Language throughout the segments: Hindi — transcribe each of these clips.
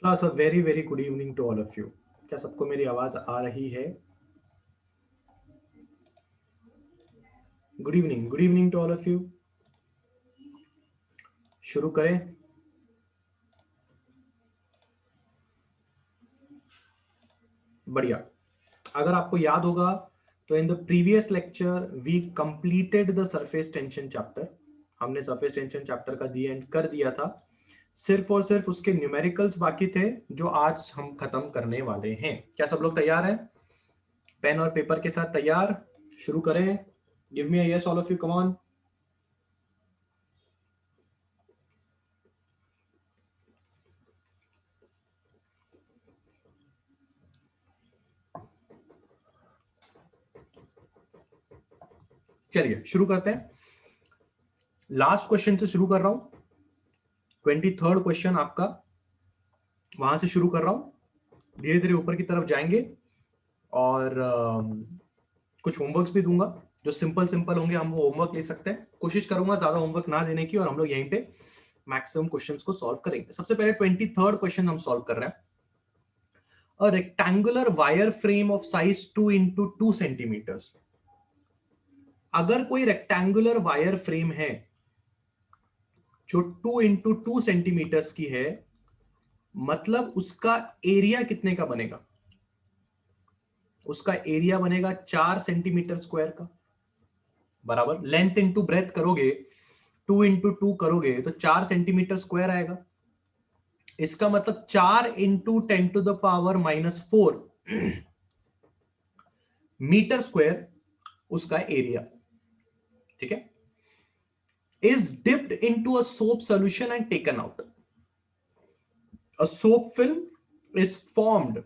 Class uh very very good evening to all of you. क्या सबको मेरी आवाज आ रही है? Good evening to all of you. शुरू करें। बढ़िया। अगर आपको याद होगा तो in the previous lecture we completed the surface tension chapter. हमने सरफेस टेंशन चैप्टर का दी एंड कर दिया था। सिर्फ और सिर्फ उसके न्यूमेरिकल्स बाकी थे जो आज हम खत्म करने वाले हैं। क्या सब लोग तैयार हैं? पेन और पेपर के साथ तैयार? शुरू करें। Give me a yes all of you, come on. चलिए शुरू करते हैं। लास्ट क्वेश्चन से शुरू कर रहा हूं। 23rd क्वेश्चन आपका, वहां से शुरू कर रहा हूं। धीरे धीरे ऊपर की तरफ जाएंगे और कुछ होमवर्क्स भी दूंगा। जो सिंपल सिंपल होंगे हम वो होमवर्क ले सकते हैं। कोशिश करूंगा ज्यादा होमवर्क ना देने की और हम लोग यहीं पे मैक्सिमम क्वेश्चंस को सॉल्व करेंगे। सबसे पहले 23rd क्वेश्चन हम सॉल्व कर रहे हैं। A rectangular wire frame of size 2 into 2 centimetres. अगर कोई रेक्टेंगुलर वायर फ्रेम है जो 2 into 2 सेंटीमीटर्स की है, मतलब उसका एरिया कितने का बनेगा? उसका एरिया बनेगा 4 सेंटीमीटर स्क्वायर का। बराबर लेंथ इंटू ब्रेथ करोगे, 2 into 2 करोगे तो 4 सेंटीमीटर स्क्वायर आएगा। इसका मतलब 4 into 10⁻⁻⁴ मीटर स्क्वायर उसका एरिया। ठीक है। Is dipped into a soap solution and taken out. A soap film is formed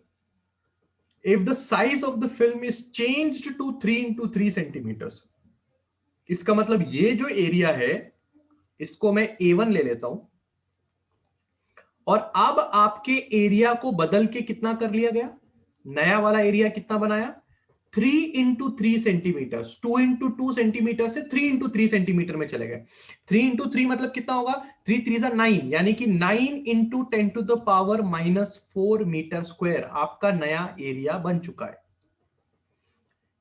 if the size of the film is changed to 3 into 3 centimetres. इसका मतलब ये जो एरिया है इसको मैं A1 ले लेता हूं और अब आपके एरिया को बदल के कितना कर लिया गया? नया वाला एरिया कितना बनाया? 3 into 3 सेंटीमीटर। 2 into 2 सेंटीमीटर से 3 into 3 सेंटीमीटर में चले गए। 3 into 3 मतलब कितना होगा? 3 3 9, यानी कि 9 into 10⁻⁻⁴ मीटर स्क्वायर आपका नया एरिया बन चुका है।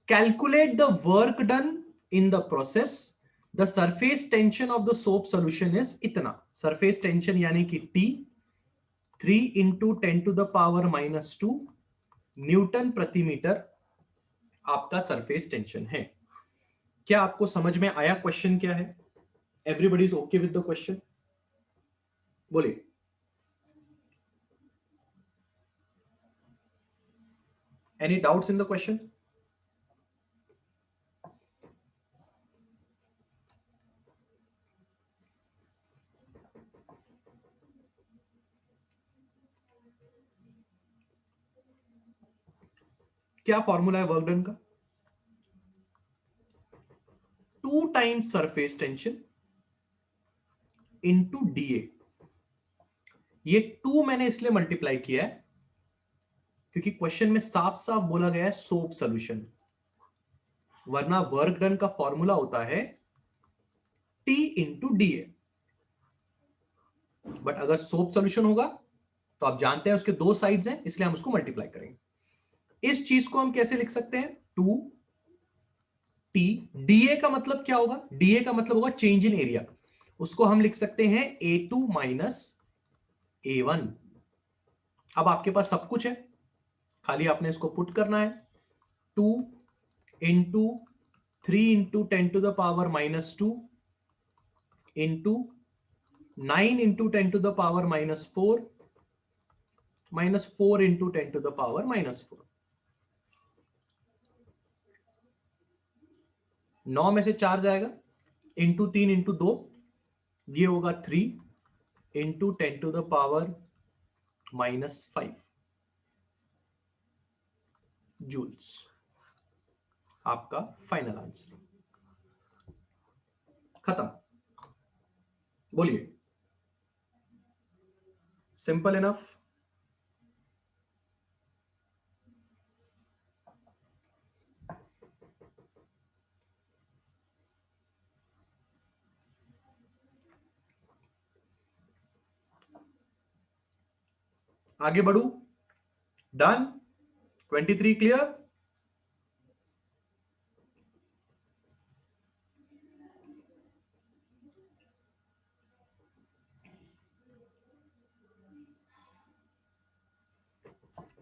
Calculate the work done in the process. The surface tension of the soap solution is इतना। surface tension यानी कि T 3 into 10⁻⁻² न्यूटन प्रति मीटर आपका सरफेस टेंशन है। क्या आपको समझ में आया क्वेश्चन क्या है? Everybody is okay with the question? बोलिए। Any doubts in the question? क्या फॉर्मूला है वर्क डन का? 2 times surface tension into DA। ये 2 मैंने इसलिए मल्टीप्लाई किया है क्योंकि क्वेश्चन में साफ साफ बोला गया है सोप सोल्यूशन, वरना वर्क डन का फॉर्मूला होता है T इंटू DA। बट अगर सोप सोल्यूशन होगा तो आप जानते हैं उसके 2 साइड्स हैं, इसलिए हम उसको मल्टीप्लाई करेंगे। इस चीज को हम कैसे लिख सकते हैं? 2T। DA का मतलब क्या होगा? DA का मतलब होगा चेंज इन एरिया। उसको हम लिख सकते हैं A2 माइनस A1। अब आपके पास सब कुछ है, खाली आपने इसको पुट करना है। 2 into 3 into 10⁻⁻² into 9 into 10⁻⁻⁴ -4 into 10⁻⁻⁴। 9 में से 4 जाएगा, इंटू 3 इंटू 2, ये होगा 3 into 10⁻⁻⁵ जूल्स। आपका फाइनल आंसर खत्म। बोलिए। Simple enough. आगे बढ़ू? डन? 23 क्लियर?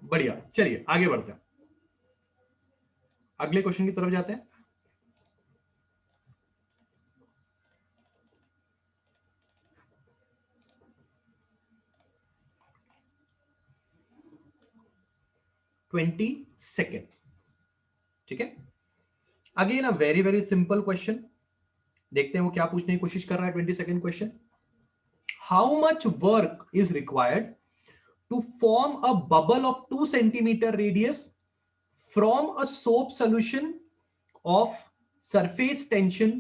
बढ़िया, चलिए आगे बढ़ते हैं, अगले क्वेश्चन की तरफ जाते हैं। ट्वेंटी सेकेंड, ठीक है। Again a very very simple question, देखते हैं वो क्या पूछने की कोशिश कर रहा है। 22nd question, how much work is required to form a bubble of 2 centimeter radius from a soap solution of surface tension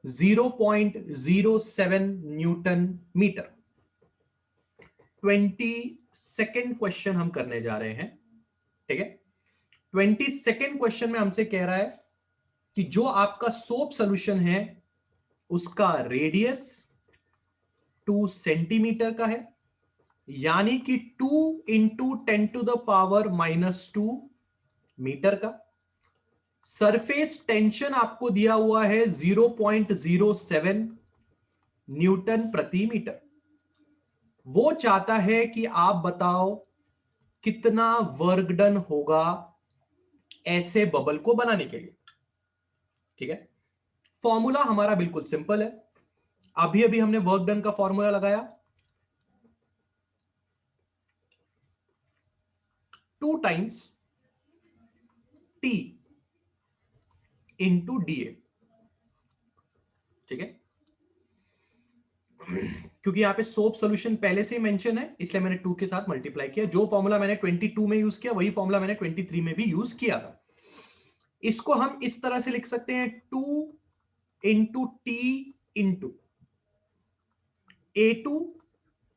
0.07 newton metre. 22nd question हम करने जा रहे हैं, ठीक है। 22nd क्वेश्चन में हमसे कह रहा है कि जो आपका सोप सोल्यूशन है उसका रेडियस 2 सेंटीमीटर का है, यानी कि 2 इंटू 10⁻⁻² मीटर का। सरफेस टेंशन आपको दिया हुआ है 0.07 न्यूटन प्रति मीटर। वो चाहता है कि आप बताओ कितना वर्क डन होगा ऐसे बबल को बनाने के लिए, ठीक है। फॉर्मूला हमारा बिल्कुल सिंपल है, अभी अभी हमने वर्क डन का फॉर्मूला लगाया, 2 times T into D A, ठीक है। क्योंकि यहां पे सोप सोल्यूशन पहले से ही मेंशन है, इसलिए मैंने 2 के साथ मल्टीप्लाई किया। जो फॉर्मूला मैंने 22 में यूज किया वही फॉर्मूला मैंने 23 में भी यूज किया था। इसको हम इस तरह से लिख सकते हैं, 2 into T into A2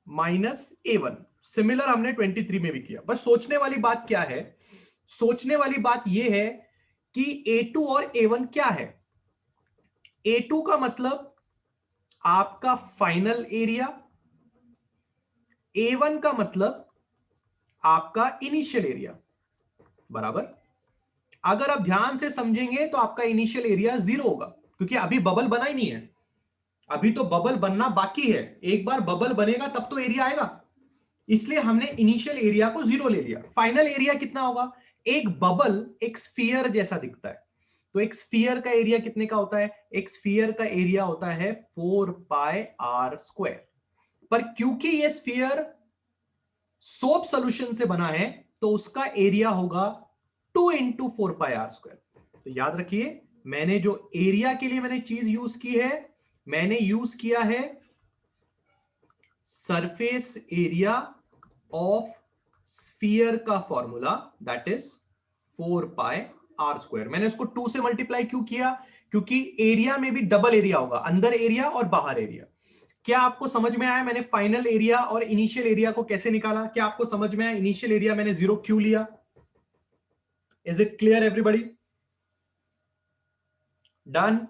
minus A1। Similar हमने 23 में भी किया। बस सोचने वाली बात क्या है, सोचने वाली बात यह है कि A2 और A1 क्या है। A2 का मतलब आपका फाइनल एरिया, A1 का मतलब आपका इनिशियल एरिया, बराबर। अगर आप ध्यान से समझेंगे तो आपका इनिशियल एरिया 0 होगा, क्योंकि अभी बबल बना ही नहीं है, अभी तो बबल बनना बाकी है। एक बार बबल बनेगा तब तो एरिया आएगा, इसलिए हमने इनिशियल एरिया को 0 ले लिया। फाइनल एरिया कितना होगा? एक बबल एक स्फीयर जैसा दिखता है, तो एक स्फीयर का एरिया कितने का होता है? एक स्फीयर का एरिया होता है 4πr²। पर क्योंकि ये स्फीयर सोप सोल्यूशन से बना है तो उसका एरिया होगा 2 इंटू 4πr²। तो याद रखिए, मैंने जो एरिया के लिए मैंने चीज यूज की है, मैंने यूज किया है सरफेस एरिया ऑफ स्फीयर का फॉर्मूला, दैट इज 4πr²। मैंने उसको 2 से मल्टीप्लाई क्यों किया? क्योंकि एरिया में भी डबल एरिया होगा, अंदर एरिया और बाहर एरिया। क्या आपको समझ में आया मैंने फाइनल एरिया और इनिशियल एरिया को कैसे निकाला? क्या आपको समझ में आया इनिशियल एरिया मैंने 0 क्यों लिया? Is it clear everybody? Done?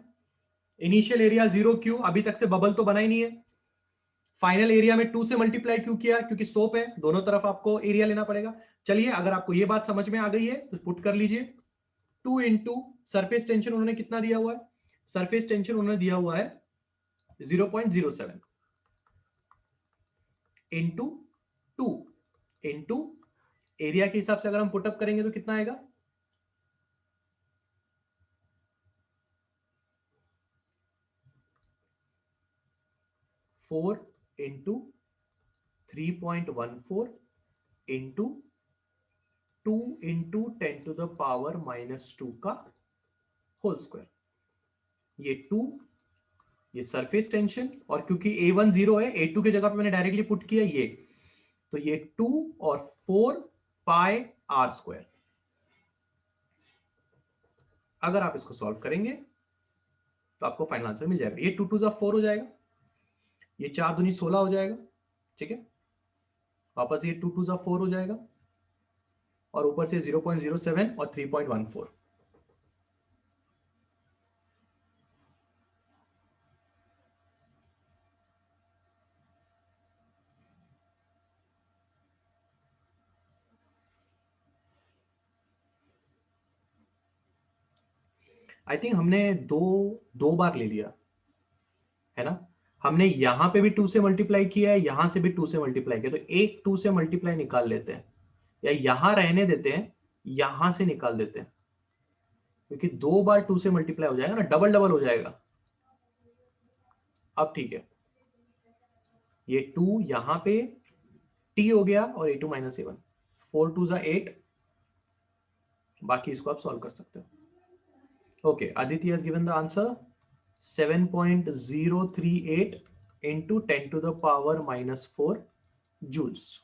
Initial area 0 क्यों? अभी तक से बबल तो बना ही नहीं है। फाइनल एरिया में 2 से मल्टीप्लाई क्यों किया? क्योंकि सोप है, दोनों तरफ आपको एरिया लेना पड़ेगा। चलिए, अगर आपको यह बात समझ में आ गई है तो पुट कर लीजिए। 2 इंटू सरफेस टेंशन उन्होंने कितना दिया हुआ है? सरफेस टेंशन उन्होंने दिया हुआ है 0.07 इंटू 2 इंटू एरिया के हिसाब से अगर हम पुटअप करेंगे तो कितना आएगा? 4 इंटू 3.14 इंटू 2 इंटू 10⁻⁻² का होल स्क्वायर। ये 2, ये सरफेस टेंशन, और क्योंकि A1 0 है, A2 की जगह पे मैंने डायरेक्टली पुट किया ये, तो ये 2 और 4πr²। अगर आप इसको सॉल्व करेंगे तो आपको फाइनल आंसर मिल जाएगा। ये 2 2 4 हो जाएगा, ये 4 दूनी 16 हो जाएगा, ठीक है। वापस ये 2 2 4 हो जाएगा, और ऊपर से 0.07 और 3.14। आई थिंक हमने दो बार ले लिया है ना। हमने यहां पे भी 2 से मल्टीप्लाई किया है, यहां से भी 2 से मल्टीप्लाई किया, तो एक 2 से मल्टीप्लाई निकाल लेते हैं, या यहां रहने देते हैं, यहां से निकाल देते हैं, क्योंकि 2 बार 2 से मल्टीप्लाई हो जाएगा ना, डबल डबल हो जाएगा। अब ठीक है, ये 2 यहां पे t हो गया और a2 माइनस a1, 4 2 8, बाकी इसको आप सॉल्व कर सकते हो। Okay, Aditya has given the answer 7.038 into 10 to the power -4 joules.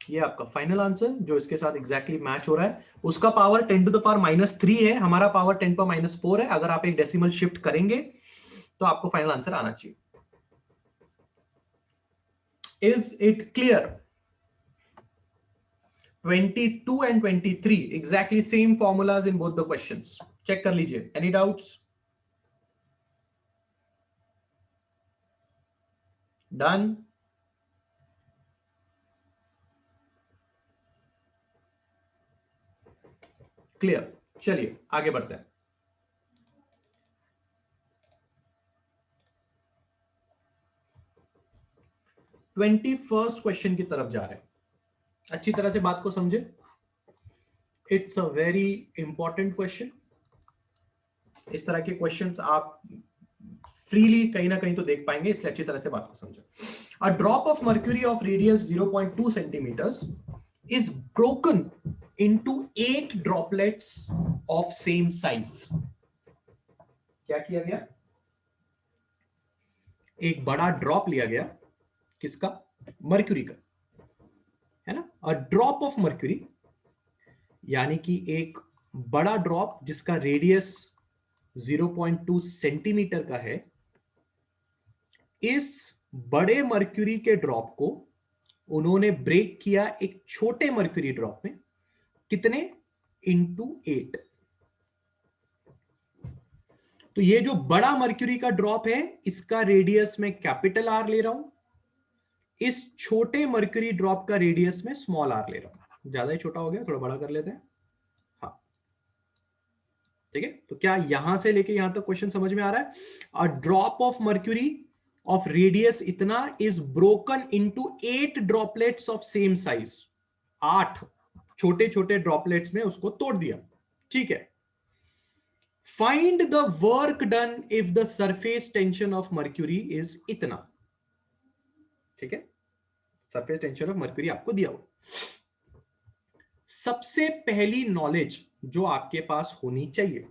ये आपका फाइनल आंसर जो इसके साथ एग्जैक्टली मैच हो रहा है। उसका पावर 10 टू द पावर -3 है, हमारा पावर 10 पर -4 है। अगर आप एक डेसिमल शिफ्ट करेंगे तो आपको फाइनल आंसर आना चाहिए। Is it clear? 22 and 23 exactly same formulas in both the questions. Check कर लीजिए, एनी डाउट्स? डन? क्लियर? चलिए आगे बढ़ते हैं। 21st क्वेश्चन की तरफ जा रहे हैं। अच्छी तरह से बात को समझे, it's a very important question. इस तरह के क्वेश्चंस आप फ्रीली कहीं ना कहीं तो देख पाएंगे, इसलिए अच्छी तरह से बात को समझे। A drop of mercury of radius 0.2 centimetres is broken into 8 droplets of same size. क्या किया गया? एक बड़ा ड्रॉप लिया गया, किसका? मर्क्यूरी का, है ना। अ ड्रॉप ऑफ मर्क्यूरी यानी कि एक बड़ा ड्रॉप जिसका रेडियस 0.2 सेंटीमीटर का है, इस बड़े मर्क्यूरी के ड्रॉप को उन्होंने ब्रेक किया एक छोटे मर्क्यूरी ड्रॉप में, कितने? इंटू 8। तो ये जो बड़ा मर्क्यूरी का ड्रॉप है, इसका रेडियस में कैपिटल आर ले रहा हूं, इस छोटे मर्क्यूरी ड्रॉप का रेडियस में स्मॉल आर ले रहा हूं। ज्यादा ही छोटा हो गया, थोड़ा बड़ा कर लेते हैं। हाँ ठीक है, तो क्या यहां से लेके यहां तक क्वेश्चन समझ में आ रहा है? A drop of mercury of radius इतना is broken into 8 droplets of same size. 8 छोटे छोटे ड्रॉपलेट्स में उसको तोड़ दिया, ठीक है। Find the work done if the surface tension of mercury is इतना, ठीक है। सरफेस टेंशन ऑफ मर्क्यूरी आपको दिया हो। सबसे पहली नॉलेज जो आपके पास होनी चाहिए,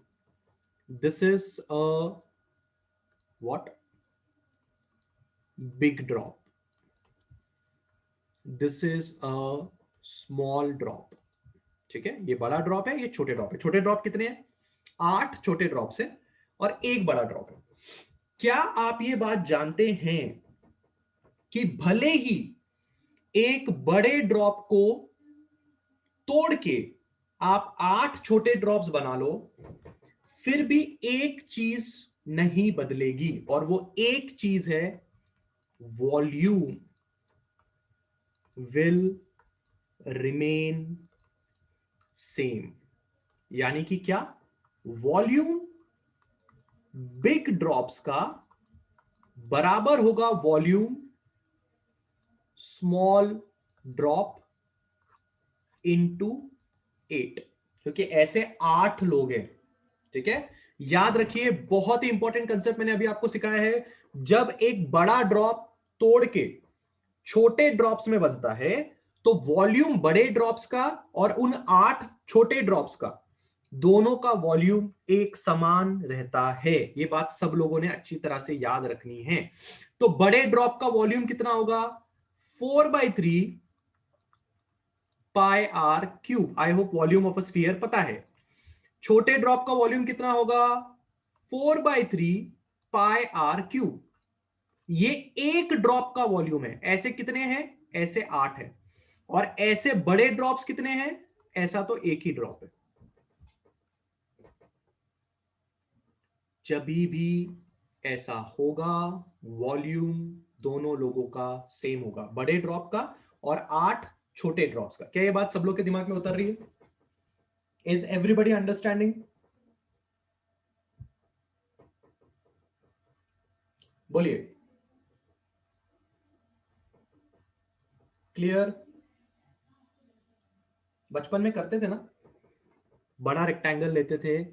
this is a what? Big drop, this is a small drop, ठीक है। ये बड़ा ड्रॉप है, ये छोटे ड्रॉप है। छोटे ड्रॉप कितने हैं? 8 छोटे ड्रॉप है और एक बड़ा ड्रॉप है। क्या आप ये बात जानते हैं कि भले ही एक बड़े ड्रॉप को तोड़ के आप 8 छोटे ड्रॉप्स बना लो, फिर भी एक चीज नहीं बदलेगी, और वो एक चीज है वॉल्यूम विल रिमेन सेम। यानी कि क्या? वॉल्यूम बिग ड्रॉप्स का बराबर होगा वॉल्यूम स्मॉल ड्रॉप इनटू 8, क्योंकि ऐसे 8 लोग हैं, ठीक है। याद रखिए, बहुत ही इंपॉर्टेंट कंसेप्ट मैंने अभी आपको सिखाया है। जब एक बड़ा ड्रॉप तोड़ के छोटे ड्रॉप्स में बनता है, तो वॉल्यूम बड़े ड्रॉप्स का और उन 8 छोटे ड्रॉप्स का, दोनों का वॉल्यूम एक समान रहता है। ये बात सब लोगों ने अच्छी तरह से याद रखनी है। तो बड़े ड्रॉप का वॉल्यूम कितना होगा? 4/3 pi r cube. I hope volume of a sphere पता है। छोटे ड्रॉप का वॉल्यूम कितना होगा? 4/3 पाई आर क्यूब। ये एक ड्रॉप का वॉल्यूम है। ऐसे कितने हैं? ऐसे 8 है। और ऐसे बड़े ड्रॉप्स कितने हैं? ऐसा तो एक ही ड्रॉप है। जब भी ऐसा होगा, वॉल्यूम दोनों लोगों का सेम होगा, बड़े ड्रॉप का और 8 छोटे ड्रॉप्स का। क्या ये बात सब लोग के दिमाग में उतर रही है? Is everybody understanding? बोलिए। क्लियर? बचपन में करते थे ना, बड़ा रेक्टेंगल लेते थे,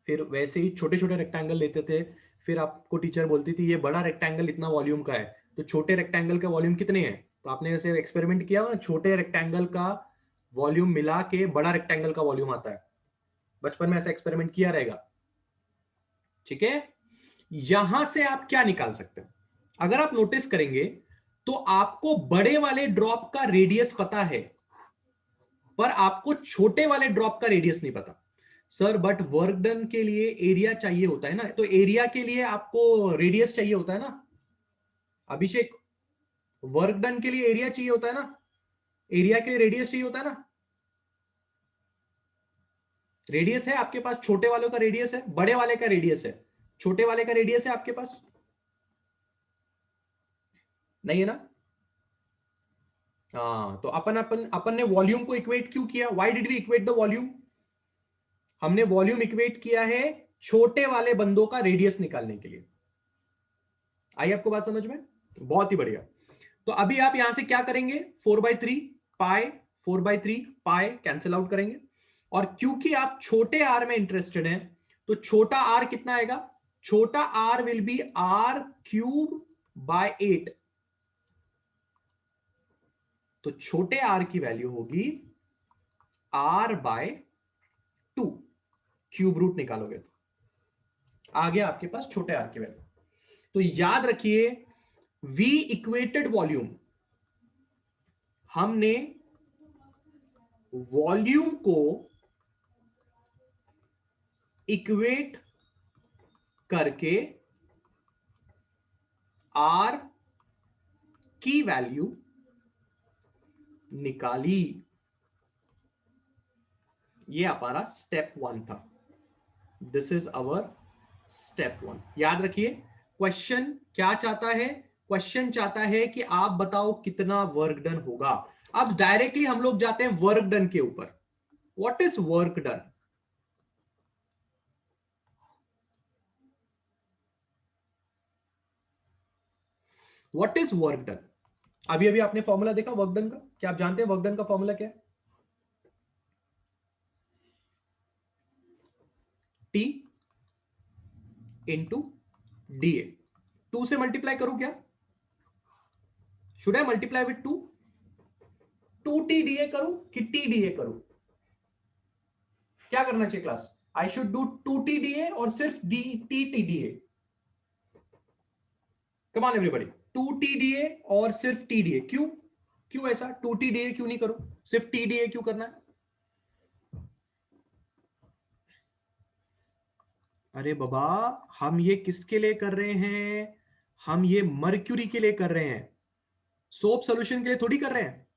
फिर वैसे ही छोटे छोटे रेक्टेंगल लेते थे, फिर आपको टीचर बोलती थी ये बड़ा रेक्टेंगल इतना वॉल्यूम का है, तो छोटे रेक्टेंगल का वॉल्यूम कितने हैं, तो आपने ऐसे एक्सपेरिमेंट किया ना, छोटे रेक्टेंगल का वॉल्यूम मिला के बड़ा रेक्टेंगल का वॉल्यूम आता है। बचपन में ऐसा एक्सपेरिमेंट किया रहेगा। ठीक है, यहां से आप क्या निकाल सकते हैं, अगर आप नोटिस करेंगे तो आपको बड़े वाले ड्रॉप का रेडियस पता है, पर आपको छोटे वाले ड्रॉप का रेडियस नहीं पता। सर बट वर्क डन के लिए एरिया चाहिए होता है ना, तो एरिया के लिए आपको रेडियस चाहिए होता है ना अभिषेक, वर्क डन के लिए एरिया चाहिए होता है ना, एरिया के लिए रेडियस चाहिए होता है ना। रेडियस है आपके पास, छोटे वालों का रेडियस है, बड़े वाले का रेडियस है, छोटे वाले का रेडियस है आपके पास, नहीं है ना। हाँ, तो अपन अपन अपन ने वॉल्यूम को इक्वेट क्यों किया, why did we equate the volume, हमने वॉल्यूम इक्वेट किया है छोटे वाले बंदों का रेडियस निकालने के लिए। आई आपको बात समझ में? बहुत ही बढ़िया। तो अभी आप यहां से क्या करेंगे, 4/3 पाई, 4/3 पाई कैंसिल आउट करेंगे, और क्योंकि आप छोटे आर में इंटरेस्टेड हैं तो छोटा आर कितना आएगा, छोटा R will be R cube by 8, तो छोटे आर की वैल्यू होगी आर बाय 2, क्यूब रूट निकालोगे तो आ गया आपके पास छोटे आर की वैल्यू। तो याद रखिए वी इक्वेटेड वॉल्यूम, हमने वॉल्यूम को इक्वेट करके आर की वैल्यू निकाली, ये हमारा स्टेप 1 था, दिस इज अवर स्टेप 1। याद रखिए क्वेश्चन क्या चाहता है, क्वेश्चन चाहता है कि आप बताओ कितना वर्क डन होगा। अब डायरेक्टली हम लोग जाते हैं वर्क डन के ऊपर। What is work done, what is work done. अभी अभी आपने फॉर्मूला देखा वर्क डन का, क्या आप जानते हैं वर्क डन का फॉर्मूला क्या है, टी इंटू डी ए, 2 से मल्टीप्लाई करूं क्या, should I multiply with 2, 2 TDA करूं कि TDA करूं, क्या करना चाहिए class, I should do 2 TDA और सिर्फ TDA, come on everybody, 2 TDA और सिर्फ TDA, क्यों, क्यों ऐसा 2 TDA क्यों नहीं करो, सिर्फ TDA क्यों करना है। अरे बाबा, हम ये किसके लिए कर रहे हैं, हम ये मर्क्यूरी के लिए कर रहे हैं, सोप सोल्यूशन के लिए थोड़ी कर रहे हैं।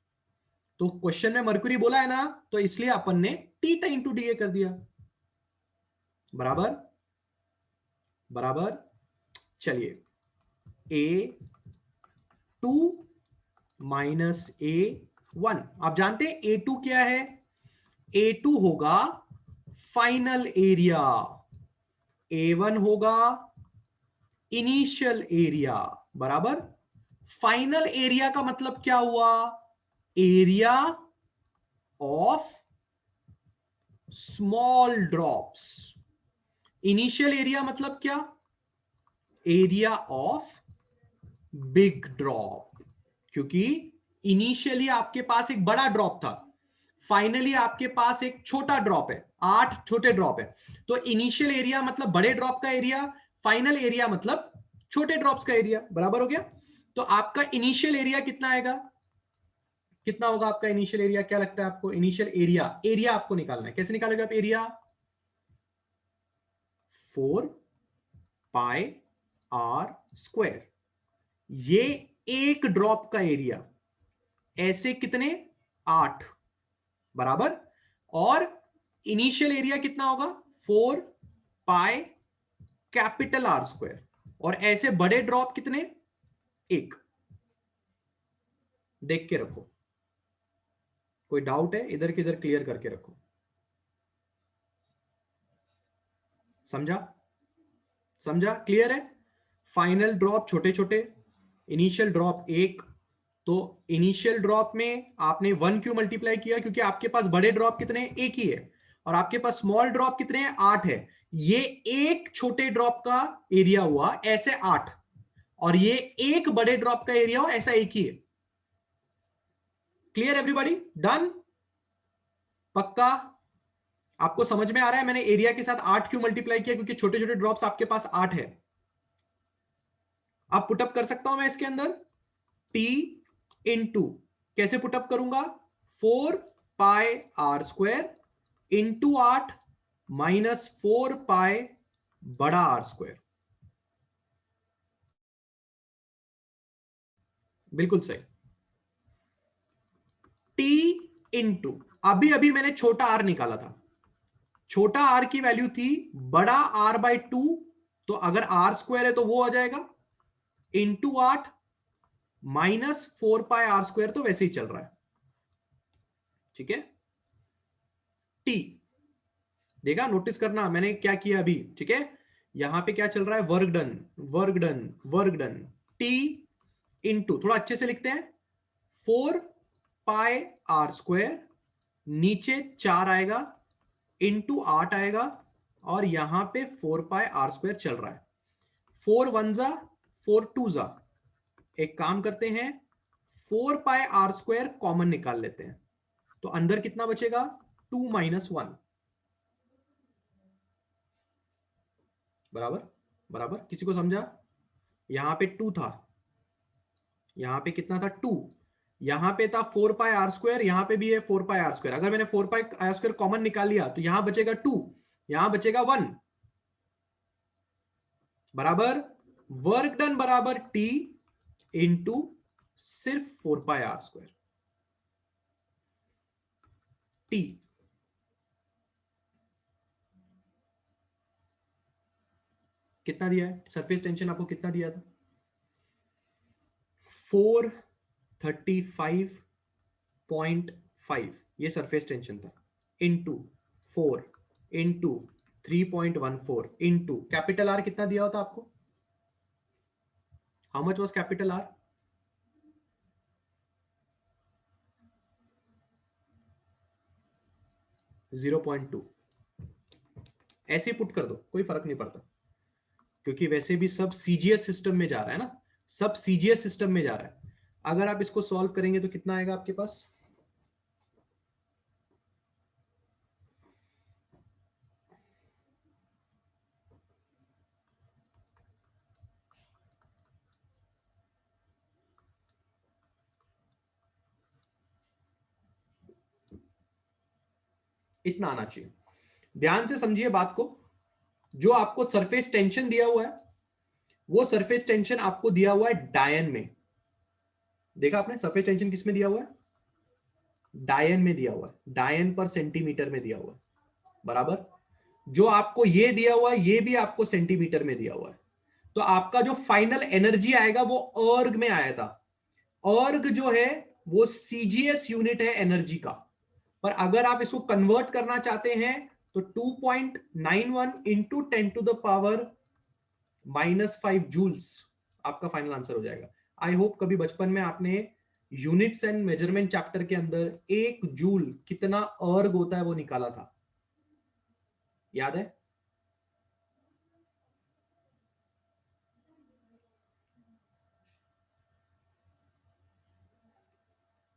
तो क्वेश्चन में मर्क्यूरी बोला है ना, तो इसलिए अपन ने T time two D A कर दिया, बराबर बराबर। चलिए A2 माइनस A1, आप जानते हैं A2 क्या है, A2 होगा फाइनल एरिया, A1 होगा इनिशियल एरिया, बराबर। फाइनल एरिया का मतलब क्या हुआ, area of small drops, initial area मतलब क्या, एरिया ऑफ बिग ड्रॉप, क्योंकि इनिशियली आपके पास एक बड़ा ड्रॉप था, फाइनली आपके पास एक छोटा ड्रॉप है, 8 छोटे ड्रॉप है, तो इनिशियल एरिया मतलब बड़े ड्रॉप का एरिया, फाइनल एरिया मतलब छोटे ड्रॉप्स का एरिया, बराबर हो गया। तो आपका इनिशियल एरिया कितना आएगा, कितना होगा आपका इनिशियल एरिया, क्या लगता है आपको, इनिशियल एरिया, एरिया आपको निकालना है, कैसे निकालोगे आप एरिया, 4 πr², ये एक ड्रॉप का एरिया, ऐसे कितने 8, बराबर, और इनिशियल एरिया कितना होगा 4 π∨R², और ऐसे बड़े ड्रॉप कितने, एक, देख के रखो, कोई डाउट है इधर किधर क्लियर करके रखो, समझा, समझा, क्लियर है। फाइनल ड्रॉप छोटे छोटे, इनिशियल ड्रॉप 1। तो इनिशियल ड्रॉप में आपने 1 क्यों मल्टीप्लाई किया, क्योंकि आपके पास बड़े ड्रॉप कितने हैं, एक ही है, और आपके पास स्मॉल ड्रॉप कितने हैं, 8 है। ये एक छोटे ड्रॉप का एरिया हुआ, ऐसे 8, और ये एक बड़े ड्रॉप का एरिया हो, ऐसा एक ही है। क्लियर एवरीबॉडी, डन, पक्का? आपको समझ में आ रहा है मैंने एरिया के साथ 8 क्यों मल्टीप्लाई किया, क्योंकि छोटे छोटे ड्रॉप्स आपके पास 8 है। आप पुटअप कर सकता हूं मैं इसके अंदर, T इंटू, कैसे पुटअप करूंगा, 4 pi are square into 8 minus 4 पाई बड़ा आर स्क्वायर। बिल्कुल सही। T इंटू, अभी अभी मैंने छोटा आर निकाला था, छोटा आर की वैल्यू थी बड़ा आर बाई 2, तो अगर आर स्क्वायर है तो वो आ जाएगा, into 8 minus 4 pi are square, तो वैसे ही चल रहा है, ठीक है। टी, देखा, नोटिस करना मैंने क्या किया अभी, ठीक है। यहां पे क्या चल रहा है, work done, work done, work done. T into, थोड़ा अच्छे से लिखते हैं, 4 पाई आर स्क्वायर, नीचे 4 आएगा, इंटू 8 आएगा, और यहां पे 4 पाई आर स्क्वायर चल रहा है। 4 1 जा, 4 2 जा, एक काम करते हैं, 4 पाई आर स्क्वायर कॉमन निकाल लेते हैं, तो अंदर कितना बचेगा, 2 माइनस 1, बराबर बराबर, किसी को समझा? यहां पे 2 था, यहां पे कितना था, 2, यहां पे था 4 पाई आर स्क्वायर, यहां पे भी है 4 पाई आर स्क्वायर। अगर मैंने 4 पाई आर स्क्वायर कॉमन निकाल लिया तो यहां बचेगा 2, यहां बचेगा 1, बराबर। वर्क डन बराबर टी इंटू सिर्फ 4 पाई आर स्क्वायर। टी, कितना दिया है, सरफेस टेंशन आपको कितना दिया था, 435.5, ये सरफेस टेंशन था, into 4 into 3.14 into capital R कितना दिया होता आपको, how much was capital R, 0.2। ऐसे पुट कर दो, कोई फर्क नहीं पड़ता, क्योंकि वैसे भी सब सीजीएस सिस्टम में जा रहा है ना, सब सीजीएस सिस्टम में जा रहा है। अगर आप इसको सॉल्व करेंगे तो कितना आएगा आपके पास, इतना आना चाहिए। ध्यान से समझिए बात को, जो आपको सरफेस टेंशन दिया हुआ है, वो सरफेस टेंशन आपको दिया हुआ है डायन में। देखा आपने, सरफेस टेंशन किस में दिया हुआ है, डायन में दिया हुआ है, डायन पर सेंटीमीटर में दिया हुआ है, बराबर। जो आपको ये दिया हुआ है, ये भी आपको सेंटीमीटर में दिया हुआ है। तो आपका जो फाइनल एनर्जी आएगा वो अर्ग में आया था। अर्ग जो है वो सीजीएस यूनिट है एनर्जी का, पर अगर आप इसको कन्वर्ट करना चाहते हैं तो 2.91 इंटू 10⁻⁻5 जूल्स आपका फाइनल आंसर हो जाएगा। आई होप कभी बचपन में आपने यूनिट्स एंड मेजरमेंट चैप्टर के अंदर 1 जूल कितना अर्ग होता है वो निकाला था, याद है?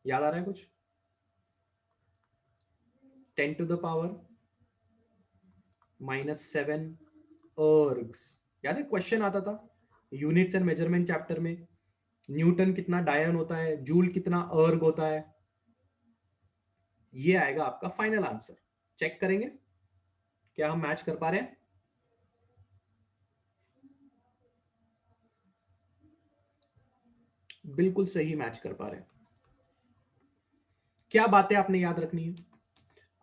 याद आ रहा है कुछ? 10⁻⁻7 अर्ग्स, याद है क्वेश्चन आता था यूनिट्स एंड मेजरमेंट चैप्टर में, न्यूटन कितना डायन होता है, जूल कितना अर्ग होता है। ये आएगा आपका फाइनल आंसर। चेक करेंगे क्या हम मैच कर पा रहे हैं। बिल्कुल सही मैच कर पा रहे हैं। क्या बातें आपने याद रखनी है,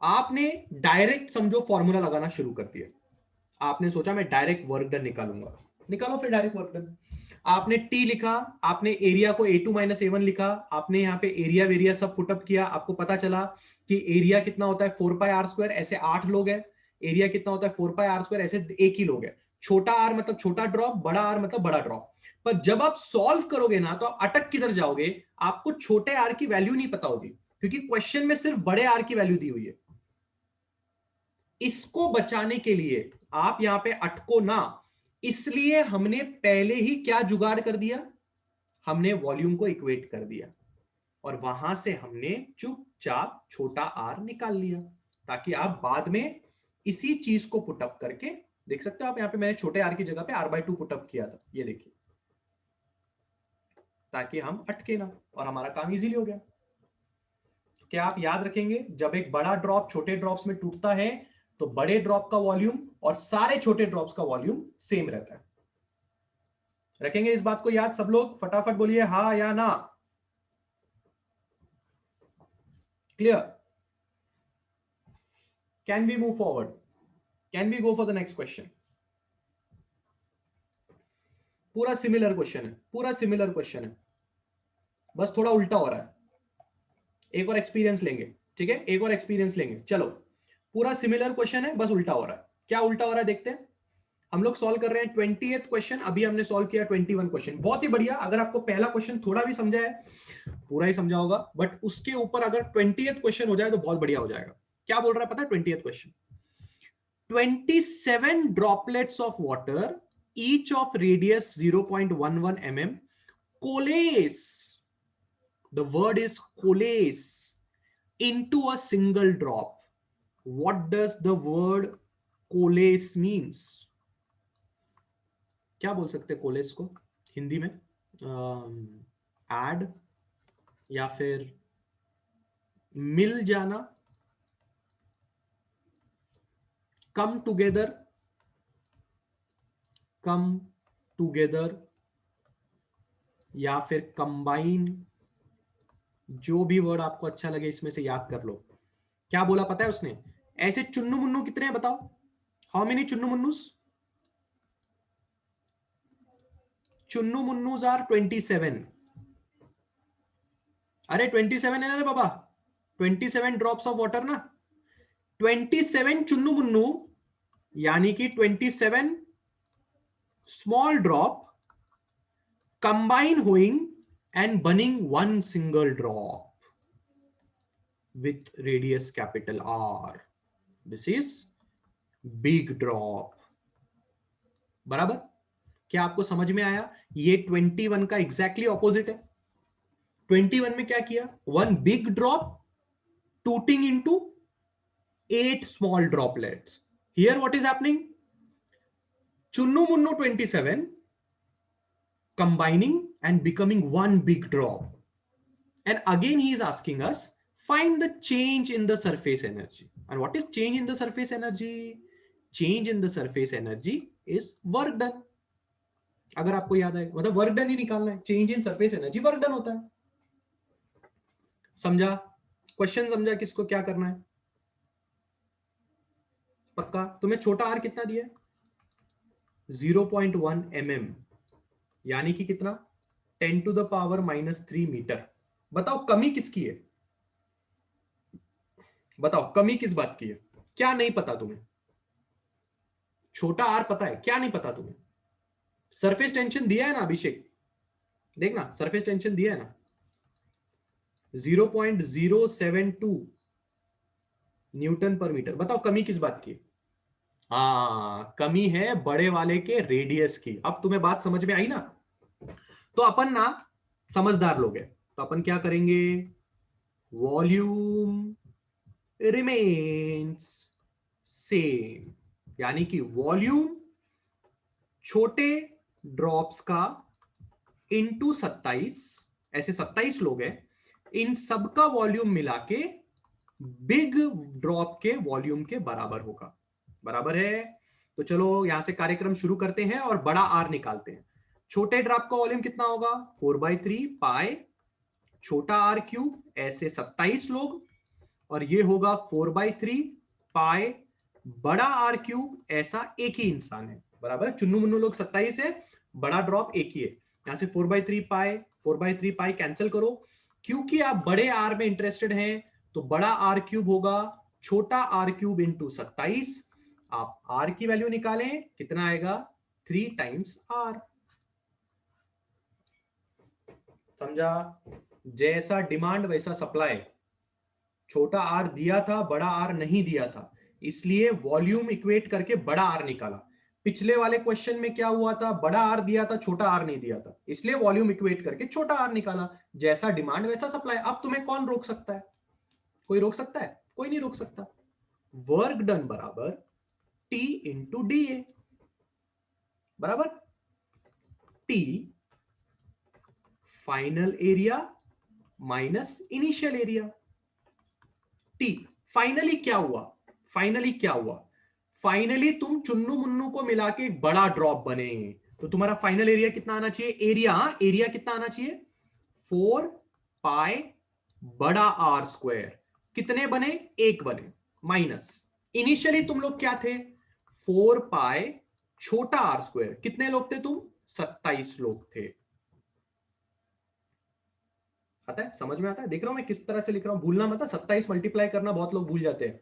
आपने डायरेक्ट समझो फॉर्मूला लगाना शुरू कर दिया। आपने सोचा मैं डायरेक्ट वर्क डन निकालूंगा, निकालो फिर डायरेक्ट वर्क डन। आपने टी लिखा, आपने एरिया को A2 - A1 लिखा, आपने यहाँ पे एरिया वेरिया सब पुटअप किया, आपको पता चला कि एरिया कितना होता है 4 पाई आर स्क्वायर, ऐसे 8 लोग हैं, एरिया कितना होता है 4 पाई आर स्क्वायर, ऐसे एक ही लोग है। छोटा आर मतलब छोटा ड्रॉप, बड़ा आर मतलब बड़ा ड्रॉप। पर जब आप सॉल्व करोगे ना तो अटक किधर जाओगे, आपको छोटे आर की वैल्यू नहीं पता होगी, क्योंकि क्वेश्चन में सिर्फ बड़े आर की वैल्यू दी हुई है। इसको बचाने के लिए आप यहां पे अटको ना, इसलिए हमने पहले ही क्या जुगाड़ कर दिया, हमने वॉल्यूम को इक्वेट कर दिया और वहां से हमने चुपचाप छोटा आर निकाल लिया, ताकि आप बाद में इसी चीज को पुटअप करके देख सकते हो। आप यहां पे मैंने छोटे आर की जगह पे r/2 पुटअप किया था, ये देखिए, ताकि हम अटके ना और हमारा काम इजीली हो गया। तो क्या आप याद रखेंगे, जब एक बड़ा ड्रॉप छोटे ड्रॉप्स में टूटता है तो बड़े ड्रॉप का वॉल्यूम और सारे छोटे ड्रॉप्स का वॉल्यूम सेम रहता है। रखेंगे इस बात को याद सब लोग, फटाफट बोलिए हाँ या ना। Clear? Can we move forward? Can we go for the next question? पूरा सिमिलर क्वेश्चन है, पूरा सिमिलर क्वेश्चन है, बस थोड़ा उल्टा हो रहा है। एक और एक्सपीरियंस लेंगे, ठीक है, एक और एक्सपीरियंस लेंगे। चलो, पूरा सिमिलर क्वेश्चन है, बस उल्टा हो रहा है। क्या उल्टा हो रहा है देखते हैं। हम लोग सॉल्व कर रहे हैं 20th क्वेश्चन, अभी हमने सॉल्व किया 21 क्वेश्चन। बहुत ही बढ़िया। अगर आपको पहला क्वेश्चन थोड़ा भी समझा है, पूरा ही समझा होगा, बट उसके ऊपर अगर 20th क्वेश्चन हो जाए तो बहुत बढ़िया हो जाएगा। क्या बोल रहा है पता है 20th question? 27 droplets of water, each of radius 0.11 mm, coalesce, the word is coalesce, into a single drop. What does the word coalesce means? क्या बोल सकते हैं कोलेस को हिंदी में? ऐड या फिर मिल जाना, कम टुगेदर, कम टुगेदर, या फिर कंबाइन, जो भी वर्ड आपको अच्छा लगे इसमें से याद कर लो। क्या बोला पता है उसने? ऐसे चुन्नू मुन्नू कितने हैं बताओ? हाउ मेनी चुन्नू मुन्नूस? चुन्नू मुन्नूज आर 27। अरे 27 है ना रे बाबा, 27 ड्रॉप्स ऑफ वाटर ना, 27 चुन्नू मुन्नू, यानी कि 27 स्मॉल ड्रॉप कंबाइन होइंग एंड बनिंग one single drop with radius capital R. This is big drop. बराबर? क्या आपको समझ में आया? ये 21 का एग्जैक्टली ऑपोजिट है। 21 में क्या किया? One big drop tooting into 8 small droplets. Here what is happening? Chunnu Munnu 27 combining and becoming one big drop. And again he is asking us, find the change in the surface energy. And what is change in the surface energy? Change in the surface energy is work done. अगर आपको याद है, मतलब वर्क डन ही निकालना है, change in surface energy work done होता है। समझा? क्वेश्चन समझा किसको क्या करना है? पक्का? तुम्हें छोटा आर कितना दिया? 0.1 mm, यानी कि कितना? 10⁻³ मीटर। बताओ कमी किसकी है? बताओ कमी किस बात की है? क्या नहीं पता तुम्हें? छोटा आर पता है, क्या नहीं पता तुम्हें? सरफेस टेंशन दिया है ना अभिषेक, देखना सरफेस टेंशन दिया है ना, 0.072 न्यूटन पर मीटर। बताओ कमी किस बात की? हाँ, कमी है बड़े वाले के रेडियस की। अब तुम्हें बात समझ में आई ना? तो अपन ना समझदार लोग हैं, तो अपन क्या करेंगे, वॉल्यूम रिमेन्स सेम, यानी कि वॉल्यूम छोटे ड्रॉप्स का इंटू 27, ऐसे 27 लोग हैं, इन सबका वॉल्यूम मिला के बिग ड्रॉप के वॉल्यूम के बराबर होगा। बराबर है? तो चलो यहां से कार्यक्रम शुरू करते हैं और बड़ा आर निकालते हैं। छोटे ड्रॉप का वॉल्यूम कितना होगा? 4/3 पाई छोटा आर क्यूब, ऐसे 27 लोग, और ये होगा 4/3 पाई बड़ा आर क्यूब, ऐसा एक ही इंसान है। बराबर? चुन्नू मुन्नू लोग 27 है, बड़ा ड्रॉप एक ही है। यहां से 4/3 पाई कैंसिल करो। क्योंकि आप बड़े आर में इंटरेस्टेड हैं तो बड़ा आर क्यूब होगा छोटा आर क्यूब इंटू 27। आप आर की वैल्यू निकालें, कितना आएगा? 3 टाइम्स आर। समझा? जैसा डिमांड वैसा सप्लाई। छोटा आर दिया था, बड़ा आर नहीं दिया था, इसलिए वॉल्यूम इक्वेट करके बड़ा आर निकाला। पिछले वाले क्वेश्चन में क्या हुआ था? बड़ा आर दिया था, छोटा आर नहीं दिया था, इसलिए वॉल्यूम इक्वेट करके छोटा आर निकाला। जैसा डिमांड वैसा सप्लाई। अब तुम्हें कौन रोक सकता है? कोई रोक सकता है? कोई नहीं रोक सकता। वर्क डन बराबर टी इंटू डी ए, बराबर T final area minus initial area. T finally क्या हुआ? फाइनली क्या हुआ? फाइनली तुम चुन्नू मुन्नू को मिला के एक बड़ा ड्रॉप बने, तो तुम्हारा फाइनल एरिया कितना आना चाहिए? एरिया, एरिया कितना आना चाहिए? 4 पाई बड़ा आर स्क्वायर। कितने बने? एक बने। माइनस इनिशियली तुम लोग क्या थे? 4 पाई छोटा आर स्क्वायर। कितने लोग थे तुम? 27 लोग थे। आता है? समझ में आता है? देख रहा हूं मैं किस तरह से लिख रहा हूं, भूलना मत। 27 मल्टीप्लाई करना बहुत लोग भूल जाते हैं,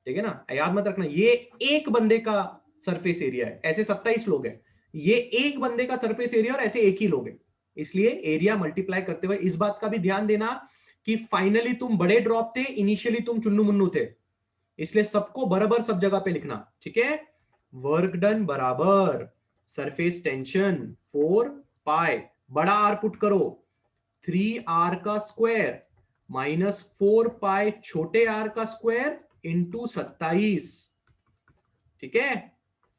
ठीक है ना? याद मत रखना, ये एक बंदे का सरफेस एरिया है, ऐसे 27 लोग हैं। ये एक बंदे का सरफेस एरिया और ऐसे एक ही लोग हैं, इसलिए एरिया मल्टीप्लाई करते हुए इस बात का भी ध्यान देना कि फाइनली तुम बड़े ड्रॉप थे, इनिशियली तुम चुन्नू मुन्नू थे, इसलिए सबको बराबर सब जगह पे लिखना, ठीक है? वर्क डन बराबर सरफेस टेंशन 4 पाई, बड़ा आर पुट करो 3r का स्क्वायर माइनस 4 पाई छोटे आर का स्क्वायर इंटू 27, ठीक है?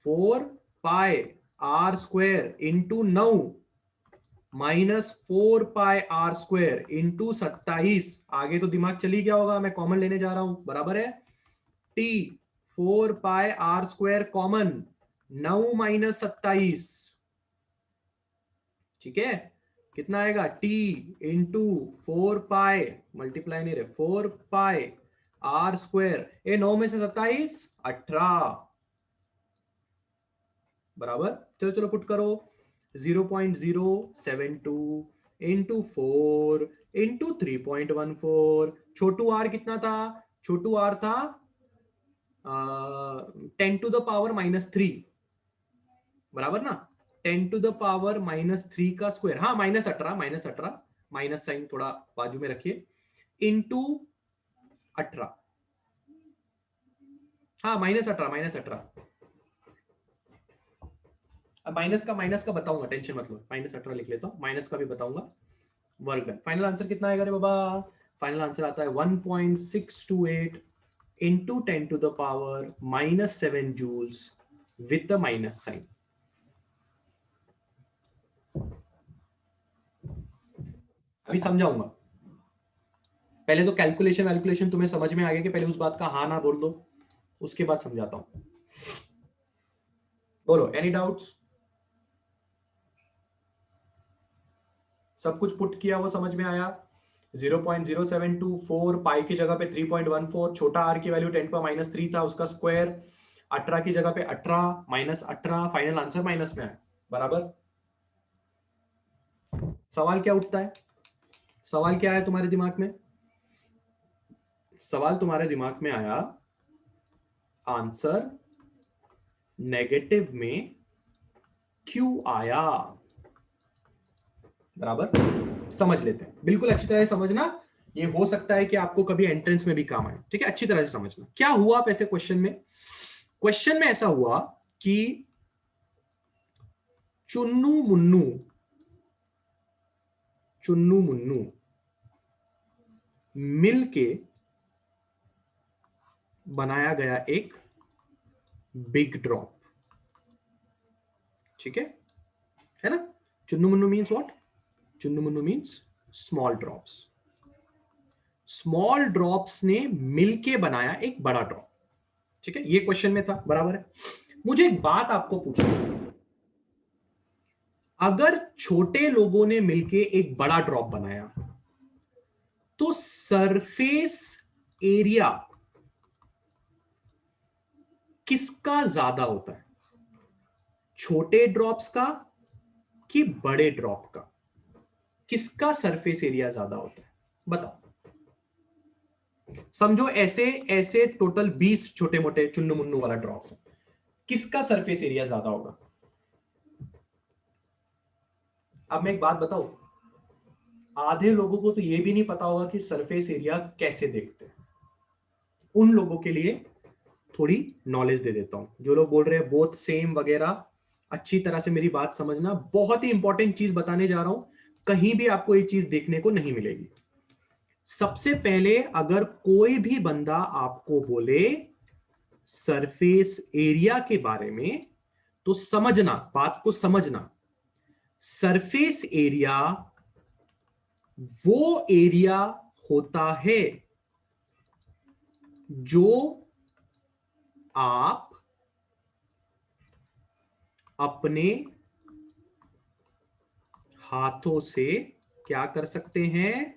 4 pi are square into 9 minus 4 pi are square into 27। आगे तो दिमाग चली गया होगा, मैं कॉमन लेने जा रहा हूं, बराबर है T 4 pi are square common 9 minus 27, ठीक है? कितना आएगा? टी इंटू 4 पाई, मल्टीप्लाई नहीं रहे, 4 पाई आर स्क्वायर, ये 9 में से 27 18, बराबर। चलो चलो पुट करो 0.072 इंटू 4 इंटू 3.14। छोटू आर कितना था? छोटू आर था 10 टू द पावर -3, बराबर ना? 10 टू द पावर -3 का स्क्वायर, हाँ -18, माइनस साइन थोड़ा बाजू में रखिए, इंटू 18, हाँ -18। अब माइनस का बताऊंगा, टेंशन मत लो, -18 लिख लेता हूं, माइनस का भी बताऊंगा। Work done. फाइनल आंसर कितना आएगा रे बाबा? फाइनल आंसर आता है 1.628 into 10 to the power -7 joules with the minus sign. अभी समझाऊंगा, पहले तो कैलकुलेशन तुम्हें समझ में आ गया कि पहले उस बात का हाँ ना बोल दो, उसके बाद समझाता हूं। बोलो, एनी डाउट्स? सब कुछ पुट किया वो समझ में आया? 0.0724 पाई की जगह पे 3.14, छोटा आर की वैल्यू 10 पर -3 था, उसका स्क्वायर 18 की जगह पे 18 -18, फाइनल आंसर माइनस में आया, बराबर। सवाल क्या उठता है? सवाल क्या आया तुम्हारे दिमाग में? सवाल तुम्हारे दिमाग में आया आंसर नेगेटिव में क्यों आया, बराबर। समझ लेते हैं, बिल्कुल अच्छी तरह से समझना, ये हो सकता है कि आपको कभी एंट्रेंस में भी काम आए, ठीक है? अच्छी तरह से समझना क्या हुआ आप ऐसे क्वेश्चन में। क्वेश्चन में ऐसा हुआ कि चुन्नू मुन्नू मिलके बनाया गया एक बिग ड्रॉप, ठीक है ना? Chunnu Munnu means what? Chunnu Munnu means small drops. Small drops ने मिलके बनाया एक बड़ा ड्रॉप, ठीक है? ये क्वेश्चन में था, बराबर है। मुझे एक बात आपको पूछनी है, अगर छोटे लोगों ने मिलके एक बड़ा ड्रॉप बनाया तो सरफेस एरिया किसका ज्यादा होता है? छोटे ड्रॉप्स का कि बड़े ड्रॉप का? किसका सरफेस एरिया ज्यादा होता है? बताओ। समझो ऐसे टोटल 20 छोटे मोटे चुन्नू मुन्नू वाला ड्रॉप्स है, किसका सरफेस एरिया ज्यादा होगा? अब मैं एक बात बताऊं, आधे लोगों को तो ये भी नहीं पता होगा कि सरफेस एरिया कैसे देखते हैं। उन लोगों के लिए थोड़ी नॉलेज दे देता हूं। जो लोग बोल रहे हैं बोथ सेम वगैरह, अच्छी तरह से मेरी बात समझना, बहुत ही इंपॉर्टेंट चीज बताने जा रहा हूं, कहीं भी आपको ये चीज देखने को नहीं मिलेगी। सबसे पहले अगर कोई भी बंदा आपको बोले सरफेस एरिया के बारे में, तो समझना, बात को समझना, सरफेस एरिया वो एरिया होता है जो आप अपने हाथों से क्या कर सकते हैं,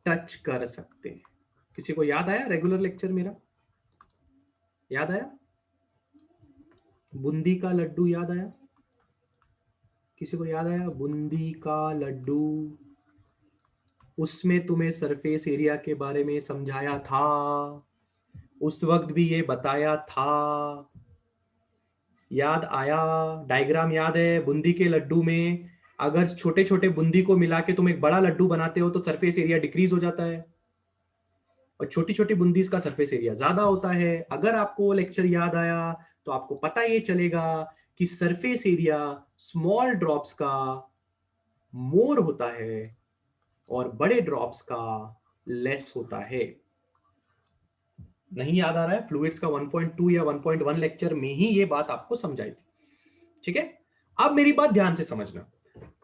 टच कर सकते हैं। किसी को याद आया रेगुलर लेक्चर मेरा? याद आया? बूंदी का लड्डू याद आया? किसी को याद आया बूंदी का लड्डू? उसमें तुम्हें सरफेस एरिया के बारे में समझाया था, उस वक्त भी ये बताया था। याद आया? डायग्राम याद है? बूंदी के लड्डू में अगर छोटे छोटे बूंदी को मिला के तुम एक बड़ा लड्डू बनाते हो तो सरफेस एरिया डिक्रीज हो जाता है, और छोटी छोटी बूंदी का सरफेस एरिया ज्यादा होता है। अगर आपको वो लेक्चर याद आया तो आपको पता ये चलेगा कि सरफेस एरिया स्मॉल ड्रॉप्स का मोर होता है और बड़े ड्रॉप्स का लेस होता है। नहीं याद आ रहा है? फ्लूइड्स का 1.2 या 1.1 लेक्चर में ही ये बात आपको समझाई थी। ठीक है, अब मेरी बात ध्यान से समझना।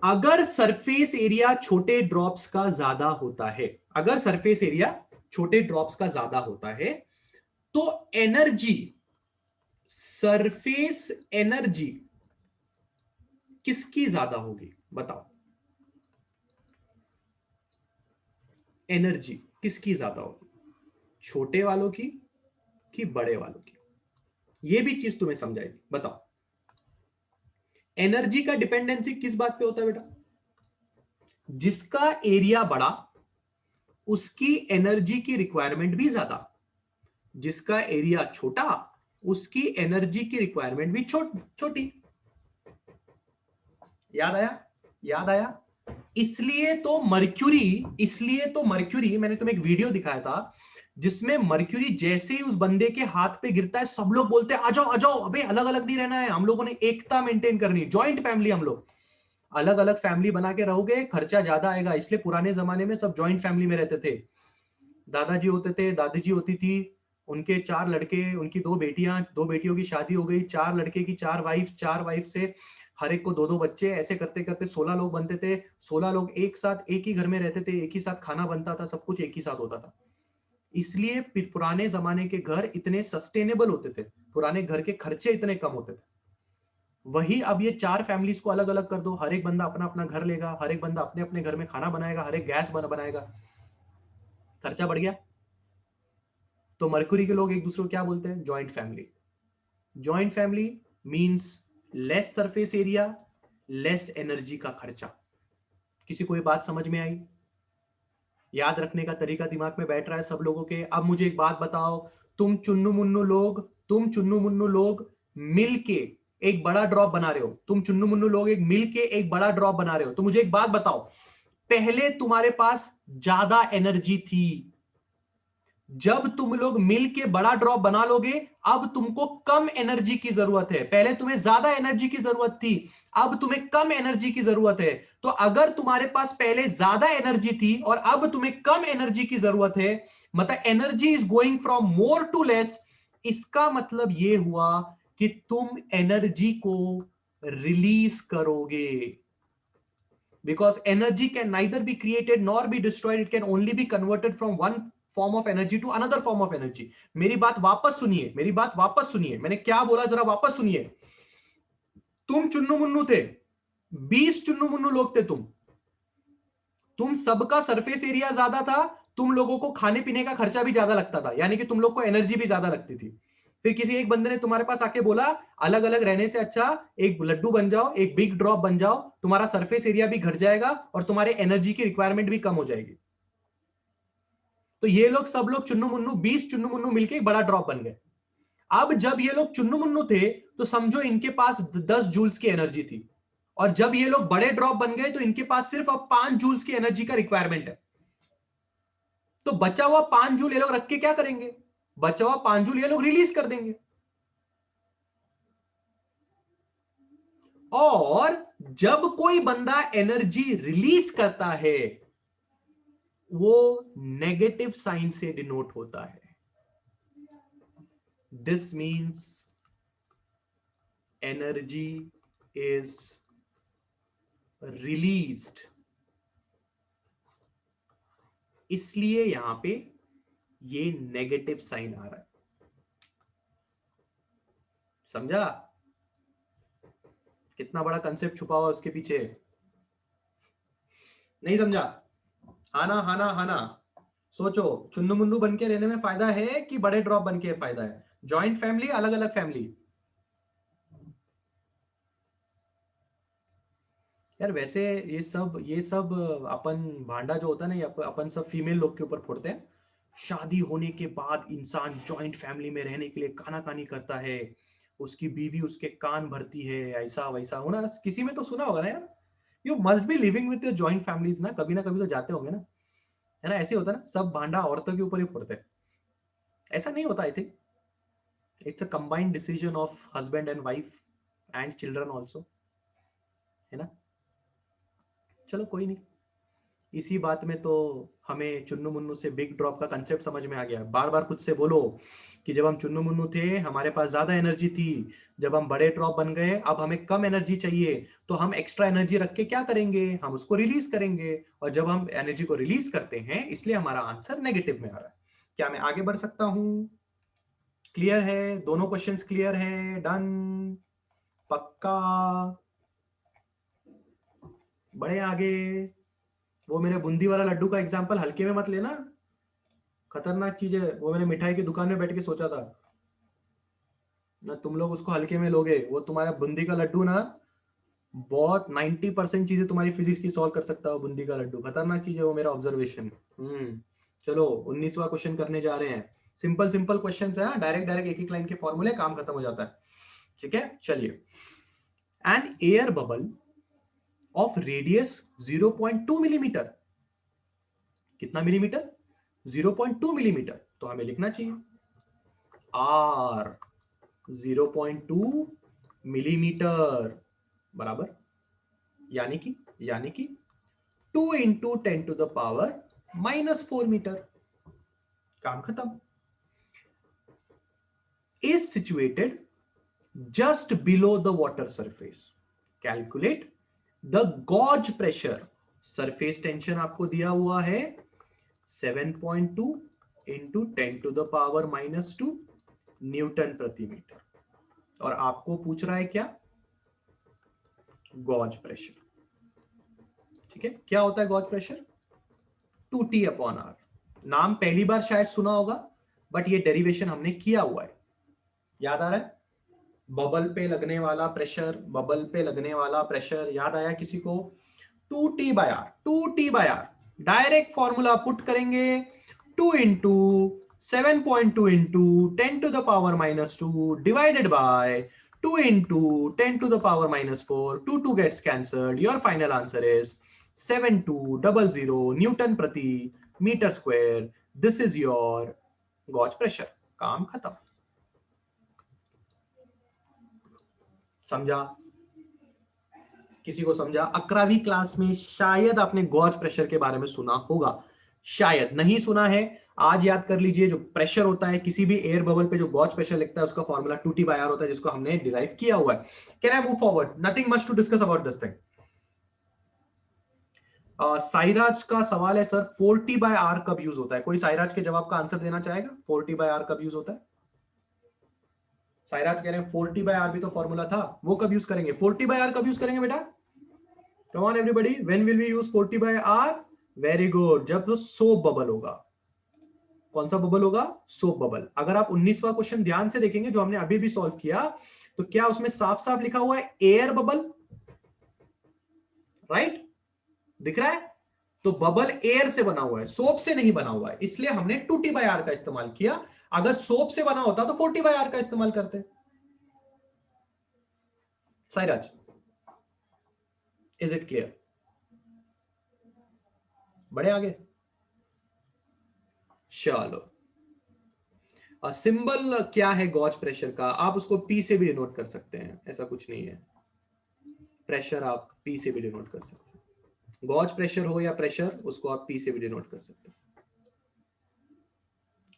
अगर सरफेस एरिया छोटे ड्रॉप्स का ज्यादा होता है, अगर सरफेस एरिया छोटे ड्रॉप्स का ज्यादा होता है, तो एनर्जी, सरफेस एनर्जी किसकी ज्यादा होगी? बताओ, एनर्जी किसकी ज्यादा होगी? छोटे वालों की कि बड़े वालों की? यह भी चीज तुम्हें समझाई थी। बताओ, एनर्जी का डिपेंडेंसी किस बात पे होता है बेटा? जिसका एरिया बड़ा उसकी एनर्जी की रिक्वायरमेंट भी ज्यादा, जिसका एरिया छोटा उसकी एनर्जी की रिक्वायरमेंट भी छोटी। याद आया? याद आया? इसलिए तो मर्क्यूरी, मैंने तुम्हें एक वीडियो दिखाया था जिसमें मर्क्यूरी जैसे ही उस बंदे के हाथ पे गिरता है सब लोग बोलते हैं आ जाओ आ जाओ, अबे अलग अलग नहीं रहना है, हम लोगों ने एकता मेंटेन करनी, जॉइंट फैमिली। हम लोग अलग अलग फैमिली बना के रहोगे खर्चा ज्यादा आएगा, इसलिए पुराने जमाने में सब जॉइंट फैमिली में रहते थे। दादाजी होते थे, दादी जी होती थी, उनके 4 लड़के, उनकी 2 बेटियां, 2 बेटियों की शादी हो गई, 4 लड़के की 4 वाइफ, 4 वाइफ से हर एक को 2-2 बच्चे, ऐसे करते करते 16 लोग बनते थे। 16 लोग एक साथ एक ही घर में रहते थे, एक ही साथ खाना बनता था, सब कुछ एक ही साथ होता था। इसलिए पुराने जमाने के घर इतने सस्टेनेबल होते थे, पुराने घर के खर्चे इतने कम होते थे। वही अब ये 4 फैमिलीज को अलग अलग कर दो, हर एक बंदा अपना अपना घर लेगा, हर एक बंदा अपने अपने घर में खाना बनाएगा, हर एक गैस बनाएगा, खर्चा बढ़ गया। तो मरकुरी के लोग एक दूसरे को क्या बोलते हैं? Joint family. Joint family means less surface area, less energy का खर्चा। किसी को ये बात समझ में आई? याद रखने का तरीका दिमाग में बैठ रहा है सब लोगों के? अब मुझे एक बात बताओ, तुम चुन्नू मुन्नू लोग मिल के एक बड़ा ड्रॉप बना रहे हो, तुम चुन्नू मुन्नू लोग एक मिल के एक बड़ा ड्रॉप बना रहे हो, तो मुझे एक बात बताओ, पहले तुम्हारे पास ज्यादा एनर्जी थी, जब तुम लोग मिल के बड़ा ड्रॉप बना लोगे अब तुमको कम एनर्जी की जरूरत है। पहले तुम्हें ज्यादा एनर्जी की जरूरत थी, अब तुम्हें कम एनर्जी की जरूरत है। तो अगर तुम्हारे पास पहले ज्यादा एनर्जी थी और अब तुम्हें कम एनर्जी की जरूरत है, मतलब energy is going from more to less, इसका मतलब यह हुआ कि तुम एनर्जी को रिलीज करोगे। Because energy can neither be created nor be destroyed, it can only be converted from one form of energy to another form of energy. मेरी बात वापस सुनिए, मेरी बात वापस सुनिए, मैंने क्या बोला जरा वापस सुनिए। तुम चुन्नू मुन्नू थे, 20 चुन्नू मुन्नू लोग थे, तुम सबका सरफेस एरिया ज्यादा था, तुम लोगों को खाने पीने का खर्चा भी ज्यादा लगता था, यानी कि तुम लोग को एनर्जी भी ज्यादा लगती थी। फिर किसी एक बंदे ने तुम्हारे पास आके बोला अलग अलग रहने से अच्छा एक लड्डू बन जाओ, एक बिग ड्रॉप बन जाओ, तुम्हारा सरफेस एरिया भी घट जाएगा और तुम्हारे एनर्जी की रिक्वायरमेंट भी कम हो जाएगी। तो ये लोग सब लोग चुन्नू मुन्नू 20 चुन्नू मुन्नू मिलकर एक बड़ा ड्रॉप बन गए। अब जब ये लोग चुन्नू मुन्नू थे तो समझो इनके पास 10 जूल्स की एनर्जी थी और जब ये लोग बड़े ड्रॉप बन गए तो इनके पास सिर्फ अब 5 जूल्स की एनर्जी का रिक्वायरमेंट है। तो बचा हुआ 5 जूल ये लोग रख के क्या करेंगे? बचा हुआ 5 जूल ये लोग रिलीज कर देंगे। और जब कोई बंदा एनर्जी रिलीज करता है वो नेगेटिव साइन से डिनोट होता है। This means energy is released, इसलिए यहां पे ये नेगेटिव साइन आ रहा है। समझा कितना बड़ा कंसेप्ट छुपा हुआ उसके पीछे? नहीं समझा? हाना हाना हाना। सोचो, चुन्नू मुन्नू बन के रहने में फायदा है कि बड़े ड्रॉप बन के फायदा है? जॉइंट फैमिली, अलग अलग फैमिली? यार वैसे ये सब अपन भांडा जो होता है ना, ये अपन सब फीमेल लोग के ऊपर फोड़ते हैं। शादी होने के बाद इंसान जॉइंट फैमिली में रहने के लिए काना कानी करता है, उसकी बीवी उसके कान भरती है, ऐसा वैसा होना। किसी में तो सुना होगा ना यार, you must be living with your joint families ना कभी तो जाते होंगे ना, है ना? ऐसे होता है ना, सब भांडा औरतों के ऊपर ही फोड़ते हैं। ऐसा नहीं होता। I think it's a combined decision of husband and wife and children also, है ना? चलो कोई नहीं। इसी बात में तो हमें चुन्नू मुन्नू से बिग ड्रॉप का कंसेप्ट समझ में आ गया। बार बार खुद से बोलो कि जब हम चुन्नू मुन्नू थे हमारे पास ज्यादा एनर्जी थी, जब हम बड़े ड्रॉप बन गए अब हमें कम एनर्जी चाहिए, तो हम एक्स्ट्रा एनर्जी रख के क्या करेंगे? हम उसको रिलीज करेंगे। और जब हम एनर्जी को रिलीज करते हैं इसलिए हमारा आंसर नेगेटिव में आ रहा है। क्या मैं आगे बढ़ सकता हूं? क्लियर है? दोनों क्वेश्चंस क्लियर है? डन? पक्का? बड़े आगे। वो मेरे बूंदी वाला लड्डू का एग्जांपल हल्के में मत लेना, खतरनाक चीज है वो। मैंने मिठाई की दुकान में बैठ के सोचा था ना, तुम लोग उसको हल्के में लोगे। वो तुम्हारा बूंदी का लड्डू ना, बहुत 90% चीजें तुम्हारी फिजिक्स की सॉल्व कर सकता है बूंदी का लड्डू। खतरनाक चीज है वो, मेरा ऑब्जर्वेशन। चलो 19वां क्वेश्चन करने जा रहे हैं। सिंपल सिंपल क्वेश्चन है, डायरेक्ट डायरेक्ट एक एक लाइन के फॉर्मूले, काम खत्म हो जाता है। ठीक है, चलिए। An air bubble of radius 0.2 millimetre. कितना मिलीमीटर? 0.2 मिलीमीटर। तो हमें लिखना चाहिए आर 0.2 मिलीमीटर बराबर, यानी कि 2 इंटू 10⁻⁻⁴ मीटर। काम खत्म। Is situated just below the water surface. Calculate the gauge pressure. Surface tension आपको दिया हुआ है 7.2 इंटू 10⁻⁻² न्यूटन प्रति मीटर। और आपको पूछ रहा है क्या? Gauge pressure. ठीक है, क्या होता है गॉज प्रेशर? 2T/R। नाम पहली बार शायद सुना होगा, बट ये डेरिवेशन हमने किया हुआ है, याद आ रहा है? बबल पे लगने वाला प्रेशर, बबल पे लगने वाला प्रेशर, याद आया किसी को? 2T/R। 2T/R direct formula put करेंगे, 2 into 7.2 into 10⁻⁻² divided by 2 into 10⁻⁻⁴। 2 gets cancelled. Your final answer is 7200 newton प्रति metre square. This is your gauge pressure. काम खत्म। समझा? किसी को समझा? 11वीं क्लास में शायद आपने गॉज प्रेशर के बारे में सुना होगा, शायद नहीं सुना है। आज याद कर लीजिए, जो प्रेशर होता है किसी भी एयर बबल पे, जो गॉज प्रेशर लिखता है उसका फॉर्मूला 2T/R होता है, जिसको हमने डिराइव किया हुआ है। Can I move forward? Nothing much to discuss about this thing. Sairaj का सवाल है सर 4T/R कब यूज होता है? कोई साइराज के जवाब का आंसर देना चाहेगा? 4T/R कब यूज होता है? साइराज कह रहे हैं 4T/R भी तो फॉर्मूला था, वो कब यूज करेंगे? 4T/R कब यूज करेंगे बेटा? Come on everybody, when will we use 4T/R? Very good, जब तो सोप बबल होगा। कौन सा बबल होगा? Soap bubble. अगर आप 19वां क्वेश्चन ध्यान से देखेंगे जो हमने अभी भी सॉल्व किया, तो क्या उसमें साफ साफ लिखा हुआ है एयर बबल? राइट, दिख रहा है? तो बबल एयर से बना हुआ है, सोप से नहीं बना हुआ है, इसलिए हमने 2T/R का इस्तेमाल किया। अगर सोप से बना होता तो 4T/R का इस्तेमाल करते। Sairaj is it clear? बढ़े आगे? चलो, सिंबल क्या है गॉज प्रेशर का? आप उसको पी से भी डिनोट कर सकते हैं, ऐसा कुछ नहीं है। प्रेशर आप पी से भी डिनोट कर सकते हैं, गॉज प्रेशर हो या प्रेशर, उसको आप पी से भी डिनोट कर सकते हैं।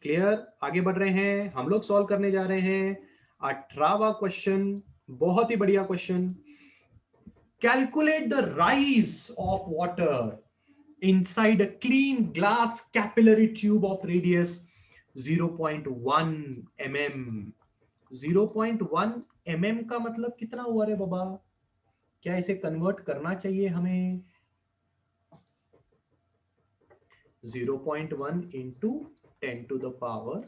क्लियर? आगे बढ़ रहे हैं, हम लोग सॉल्व करने जा रहे हैं 18वां क्वेश्चन। बहुत ही बढ़िया question. Calculate the rise of water inside a clean glass capillary tube of radius 0.1 mm। 0.1 mm का मतलब कितना हुआ रे बाबा? क्या इसे कन्वर्ट करना चाहिए हमें? 0.1 into 10 to the power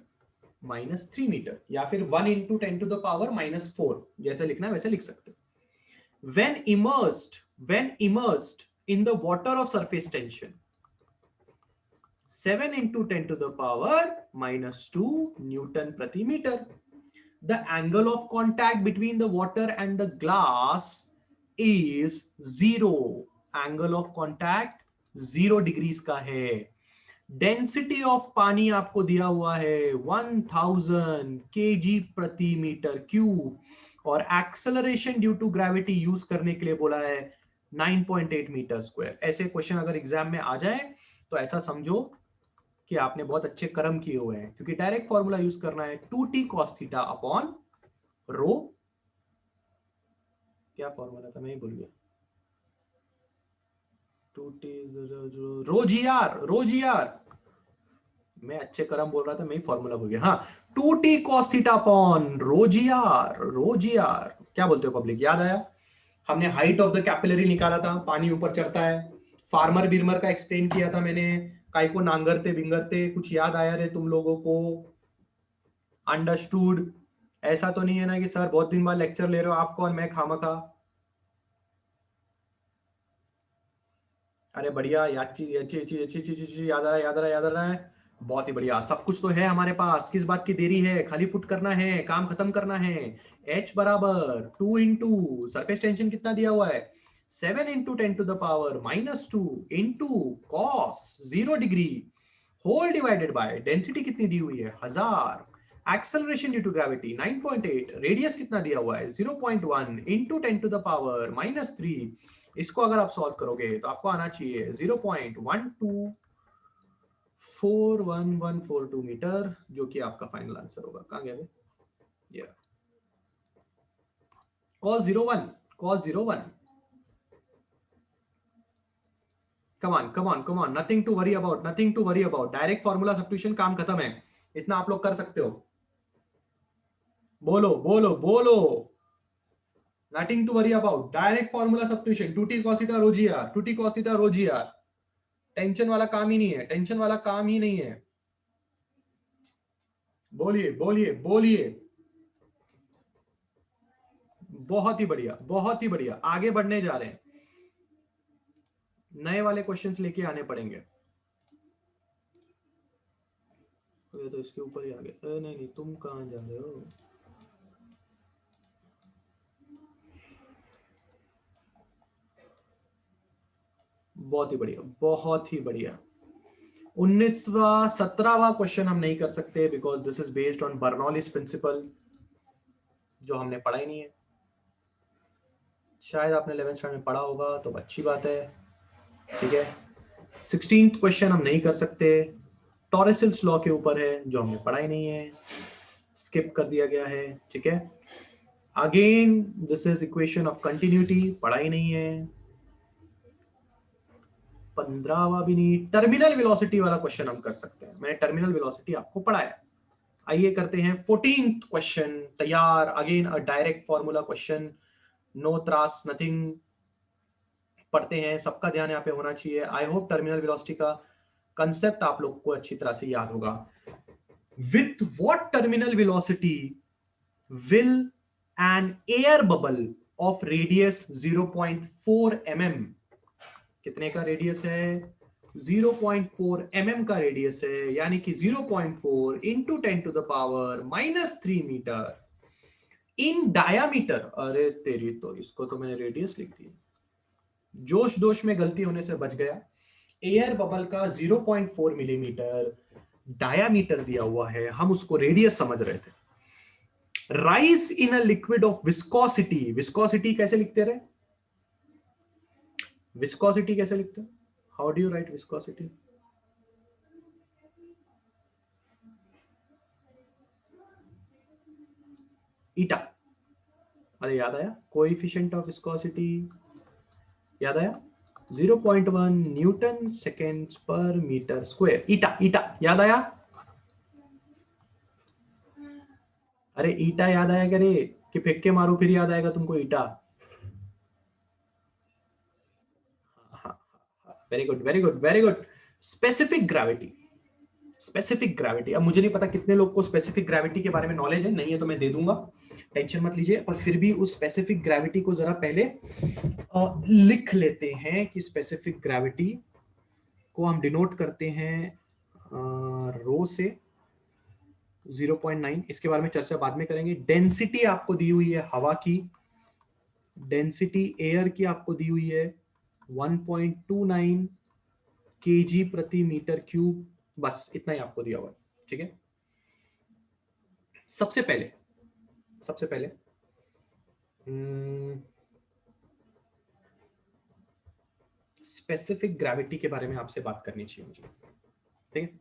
-3 metre, या फिर 1 इंटू 10 टू द पावर -4, जैसे लिखना है वैसे लिख सकते हो। when immersed in the water of surface tension 7 into 10 to the power -2 Newton प्रति metre. The angle of contact between the water and the glass is 0। Angle of contact 0 degrees का है। डेंसिटी ऑफ पानी आपको दिया हुआ है 1000 kg प्रति मीटर क्यूब, और acceleration due to gravity use करने के लिए बोला है 9.8 मीटर स्क्वायर। ऐसे क्वेश्चन अगर एग्जाम में आ जाए तो ऐसा समझो कि आपने बहुत अच्छे कर्म किए हुए हैं, क्योंकि डायरेक्ट फॉर्मूला यूज करना है 2t cos थीटा अपॉन रो। क्या फॉर्मूला था, मैं ही भूल गया। 2t row G R, rho G are. मैं अच्छे कर्म बोल रहा था, मैं ही फॉर्मूला भूल गया। हाँ, 2t cos theta upon rho G R. Rho G R क्या बोलते हो पब्लिक, याद आया? हमने हाइट ऑफ द कैपिलरी निकाला था, पानी ऊपर चढ़ता है। फार्मर बिरमर का एक्सप्लेन किया था मैंने, काय को नांगरते बिंगरते, कुछ याद आया रे तुम लोगों को? अंडरस्टूड? ऐसा तो नहीं है ना कि सर बहुत दिन बाद लेक्चर ले रहे हो आप कौन, मैं खामखा? अरे बढ़िया, अच्छी अच्छी अच्छी अच्छी अच्छी अच्छी, याद आ रहा है, याद आ रहा है, याद आ रहा है। बहुत ही बढ़िया, सब कुछ तो है हमारे पास, किस बात की देरी है? खाली पुट करना है, काम खत्म करना है। H बराबर 2 इंटू सरफेस टेंशन कितना दिया हुआ है, 7 into 10 to the power -2 into cos 0 degree whole divided by density कितनी दी हुई है 1000, acceleration due to gravity 9.8, radius कितना दिया हुआ है 0.1 इंटू 10 टू द पावर -3। इसको अगर आप सॉल्व करोगे तो आपको आना चाहिए 0.124142 मीटर, जो कि आपका फाइनल आंसर होगा। कहां गया? ये cos 01, cos 01। Come on, nothing to worry about, nothing to worry about. Direct formula substitution, काम खत्म है। इतना आप लोग कर सकते हो। बोलो बोलो बोलो। Nothing to worry about, direct formula substitution, 2t cos theta rho G R, 2t cos theta rho G R. Tension वाला काम ही नहीं है, टेंशन वाला काम ही नहीं है। बोलिए बोलिए बोलिए। बहुत ही बढ़िया, बहुत ही बढ़िया, आगे बढ़ने जा रहे हैं। नए वाले क्वेश्चंस लेके आने पड़ेंगे। तो इसके ऊपर ही आ गए। नहीं नहीं, तुम कहां जा रहे हो? बहुत ही बढ़िया, बहुत ही बढ़िया। 19वां 17वां क्वेश्चन हम नहीं कर सकते because this is based on Bernoulli's principle, जो हमने पढ़ा ही नहीं है। शायद आपने 11th स्टैंडर्ड में पढ़ा होगा तो अच्छी बात है, ठीक है। 16th क्वेश्चन हम नहीं कर सकते, टॉरेसिल्स लॉ के ऊपर है, जो हमने पढ़ा ही नहीं है, स्किप कर दिया गया है, ठीक है। Again this is equation of continuity, पढ़ा ही नहीं है। 15वां भी नहीं। टर्मिनल वेलोसिटी वाला क्वेश्चन हम कर सकते हैं, मैंने टर्मिनल वेलोसिटी आपको पढ़ाया। आइए करते हैं 14th क्वेश्चन। तैयार? Again a direct formula question, no त्रास नथिंग। पढ़ते हैं, सबका ध्यान यहाँ पे होना चाहिए। आई होप टर्मिनल वेलोसिटी का कंसेप्ट आप लोग को अच्छी तरह से याद होगा। With what terminal velocity will an air bubble of radius 0.4 mm, कितने का रेडियस है? 0.4 mm का रेडियस है, यानी कि 0.4 into 10 to the power -3 metre in diameter. अरे तेरी तो, इसको तो मैंने रेडियस लिख दिया। जोश दोश में गलती होने से बच गया। एयर बबल का 0.4 मिलीमीटर डायामीटर दिया हुआ है, हम उसको रेडियस समझ रहे थे। Rise in a liquid of viscosity, viscosity कैसे लिखते रहे? विस्कोसिटी कैसे लिखते हैं? How do you write viscosity? Eta. अरे याद आया, कोएफिशिएंट ऑफ विस्कोसिटी याद आया, 0.1 newton seconds per metre square. Eta, eta याद आया? अरे ईटा याद आया क्या रे? कि फेंक के मारो फिर याद आएगा तुमको eta? Very good, very good, very good. Specific gravity, specific gravity. अब मुझे नहीं पता कितने लोग को स्पेसिफिक ग्रेविटी के बारे में नॉलेज है, नहीं है तो मैं दे दूंगा, टेंशन मत लीजिए। पर फिर भी उस स्पेसिफिक ग्रेविटी को जरा पहले लिख लेते हैं कि स्पेसिफिक ग्रेविटी को हम डिनोट करते हैं रो से 0.9। इसके बारे में चर्चा बाद में करेंगे। डेंसिटी आपको दी हुई है हवा की, डेंसिटी एयर की आपको दी हुई है 1.29 kg प्रति मीटर क्यूब, बस इतना ही आपको दिया हुआ है। ठीक है, सबसे पहले स्पेसिफिक ग्रेविटी के बारे में आपसे बात करनी चाहिए मुझे। ठीक है,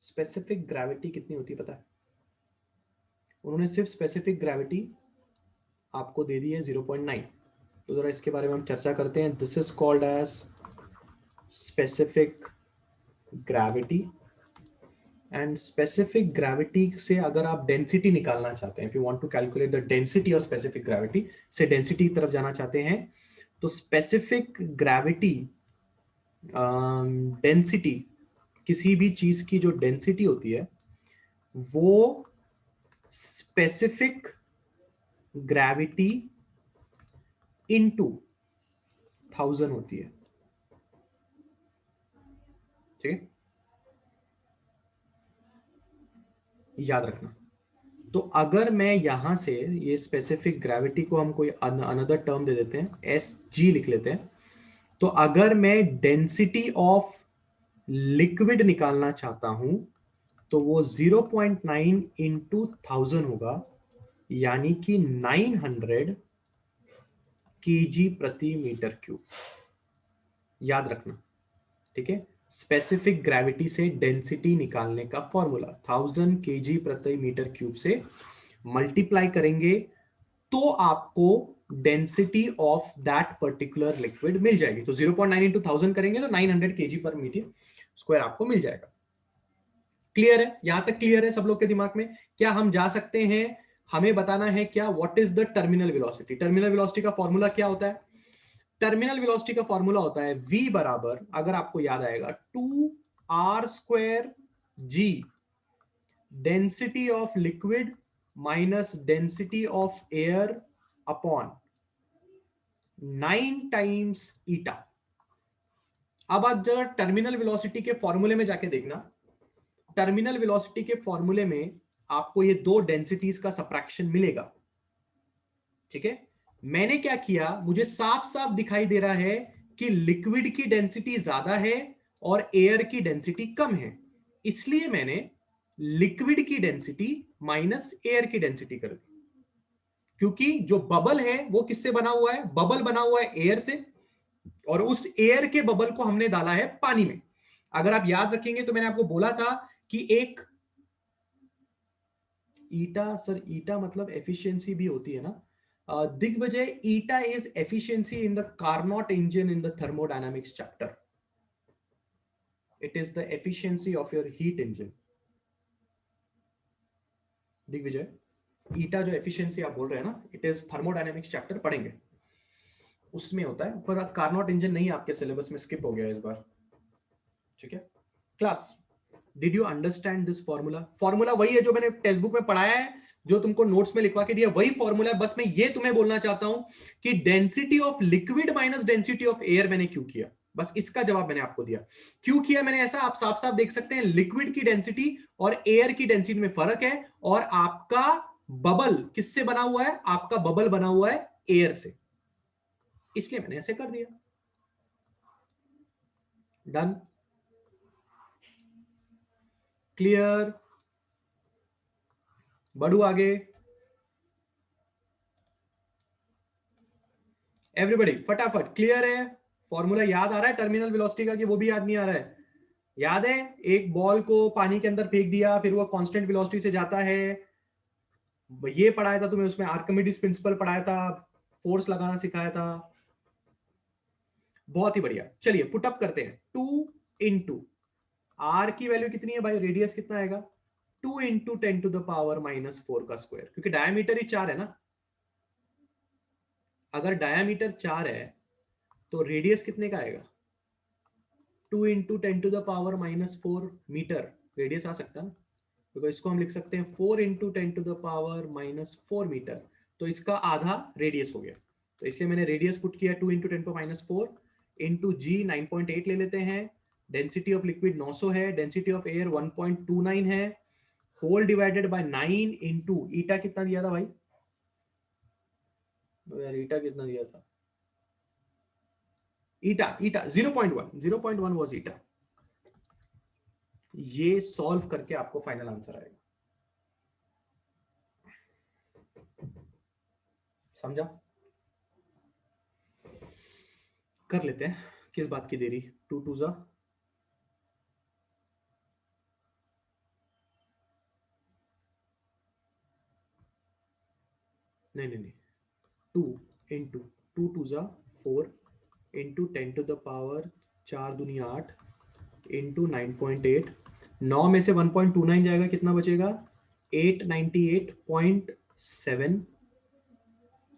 स्पेसिफिक ग्रेविटी कितनी होती है पता है? उन्होंने सिर्फ स्पेसिफिक ग्रेविटी आपको दे दी है 0.9। तो जरा इसके बारे में हम चर्चा करते हैं। This is called as specific gravity. And specific gravity से अगर आप डेंसिटी निकालना चाहते हैं, if you want to calculate the density of specific gravity, से डेंसिटी की तरफ जाना चाहते हैं, तो स्पेसिफिक ग्रेविटी डेंसिटी, किसी भी चीज की जो डेंसिटी होती है वो स्पेसिफिक ग्रेविटी इनटू 1000 होती है। ठीक है, याद रखना। तो अगर मैं यहां से ये स्पेसिफिक ग्रेविटी को हम कोई अनदर टर्म दे देते हैं, एस जी लिख लेते हैं। तो अगर मैं डेंसिटी ऑफ लिक्विड निकालना चाहता हूं तो वो 0.9 इंटू 1000 होगा, यानी कि 900 kg प्रति मीटर क्यूब। याद रखना, ठीक है। स्पेसिफिक ग्रेविटी से डेंसिटी निकालने का फॉर्मूला 1000 kg प्रति मीटर क्यूब से मल्टीप्लाई करेंगे तो आपको density of that particular liquid मिल जाएगी। तो 0.9 इंटू 1000 करेंगे तो 900 kg पर मीटर स्क्वायर आपको मिल जाएगा। क्लियर है? यहां तक क्लियर है सब लोग के दिमाग में? क्या हम जा सकते हैं, हमें बताना है क्या what is the terminal velocity. Terminal velocity का फॉर्मूला क्या होता है? टर्मिनल वेलोसिटी का फॉर्मूला होता है v बराबर, अगर आपको याद आएगा, 2r² g, density of liquid minus density of air upon 9 times eta. अब आप जरा टर्मिनल वेलोसिटी के फॉर्मूले में जाके देखना, टर्मिनल वेलोसिटी के फॉर्मूले में आपको ये दो डेंसिटीज का सब्ट्रैक्शन मिलेगा। ठीक है, मैंने क्या किया, मुझे साफ साफ दिखाई दे रहा है कि लिक्विड की डेंसिटी ज्यादा है और एयर की डेंसिटी कम है, इसलिए मैंने लिक्विड की डेंसिटी माइनस एयर की डेंसिटी कर दी। क्योंकि जो बबल है वो किससे बना हुआ है? बबल बना हुआ है एयर से, और उस एयर के बबल को हमने डाला है पानी में। अगर आप याद रखेंगे तो मैंने आपको बोला था कि एक ईटा, सर ईटा मतलब एफिशिएंसी भी होती है ना Digvijay? Eta is efficiency in the Carnot engine in the thermodynamics chapter. It is the efficiency of your heat engine. Digvijay, eta जो एफिशिएंसी आप बोल रहे हैं ना, इट इज थर्मोडायनामिक्स चैप्टर पढ़ेंगे, उसमें होता है। पर कार्नोट इंजन नहीं, आपके सिलेबस में स्किप हो गया इस बार। ठीक है class, did you understand this formula? Formula वही है जो मैंने टेक्स्ट बुक में पढ़ाया है, जो तुमको नोट्स में लिखवा के दिया, वही फॉर्मूला है। बस मैं ये तुम्हें बोलना चाहता हूं कि density of liquid minus density of air मैंने क्यों किया, बस इसका जवाब मैंने आपको दिया। क्यों किया मैंने ऐसा, आप साफ साफ देख सकते हैं लिक्विड की डेंसिटी और एयर की डेंसिटी में फर्क है, और आपका बबल किससे बना हुआ है, आपका बबल बना हुआ है एयर से, इसलिए मैंने ऐसे कर दिया। डन, क्लियर, बढ़ू आगे। एवरीबॉडी फटाफट क्लियर है, फॉर्मूला याद आ रहा है टर्मिनल वेलोसिटी का कि वो भी याद नहीं आ रहा है? याद है, एक बॉल को पानी के अंदर फेंक दिया, फिर वो कांस्टेंट वेलोसिटी से जाता है, ये पढ़ाया था तुम्हें, उसमें आर्किमिडीज प्रिंसिपल पढ़ाया था, फोर्स लगाना सिखाया था। बहुत ही बढ़िया, चलिए पुट अप करते हैं। 2 इंटू आर की वैल्यू कितनी है भाई, रेडियस कितना आएगा, 2 इंटू 10⁻⁻⁴ का स्क्वायर, क्योंकि डायमीटर ही 4 है ना। अगर डायमीटर 4 है तो रेडियस कितने का आएगा, 2 इंटू 10⁻⁻⁴ मीटर रेडियस आ सकता है ना। तो इसको हम लिख सकते हैं 4 इंटू 10⁻⁻⁴ मीटर, तो इसका आधा रेडियस हो गया। तो इसलिए मैंने रेडियस पुट किया 2 इंटू 10⁻⁴ इंटू जी 9.8 ले लेते हैं। डेंसिटी ऑफ लिक्विड 900 है, डेंसिटी ऑफ एयर 1.29 है, whole divided by 9 into eta कितना दिया था भाई, यार ईटा कितना दिया था, ईटा ईटा 0.1 वाज ईटा। ये सॉल्व करके आपको फाइनल आंसर आएगा, समझा? कर लेते हैं, किस बात की देरी, 2 2 जा, नहीं 2 इंटू 2 2 जा 4 इंटू 10⁻⁴ 4 दूनी 8 इंटू 9.8, 9 में से 1.29 जाएगा, कितना बचेगा 898.7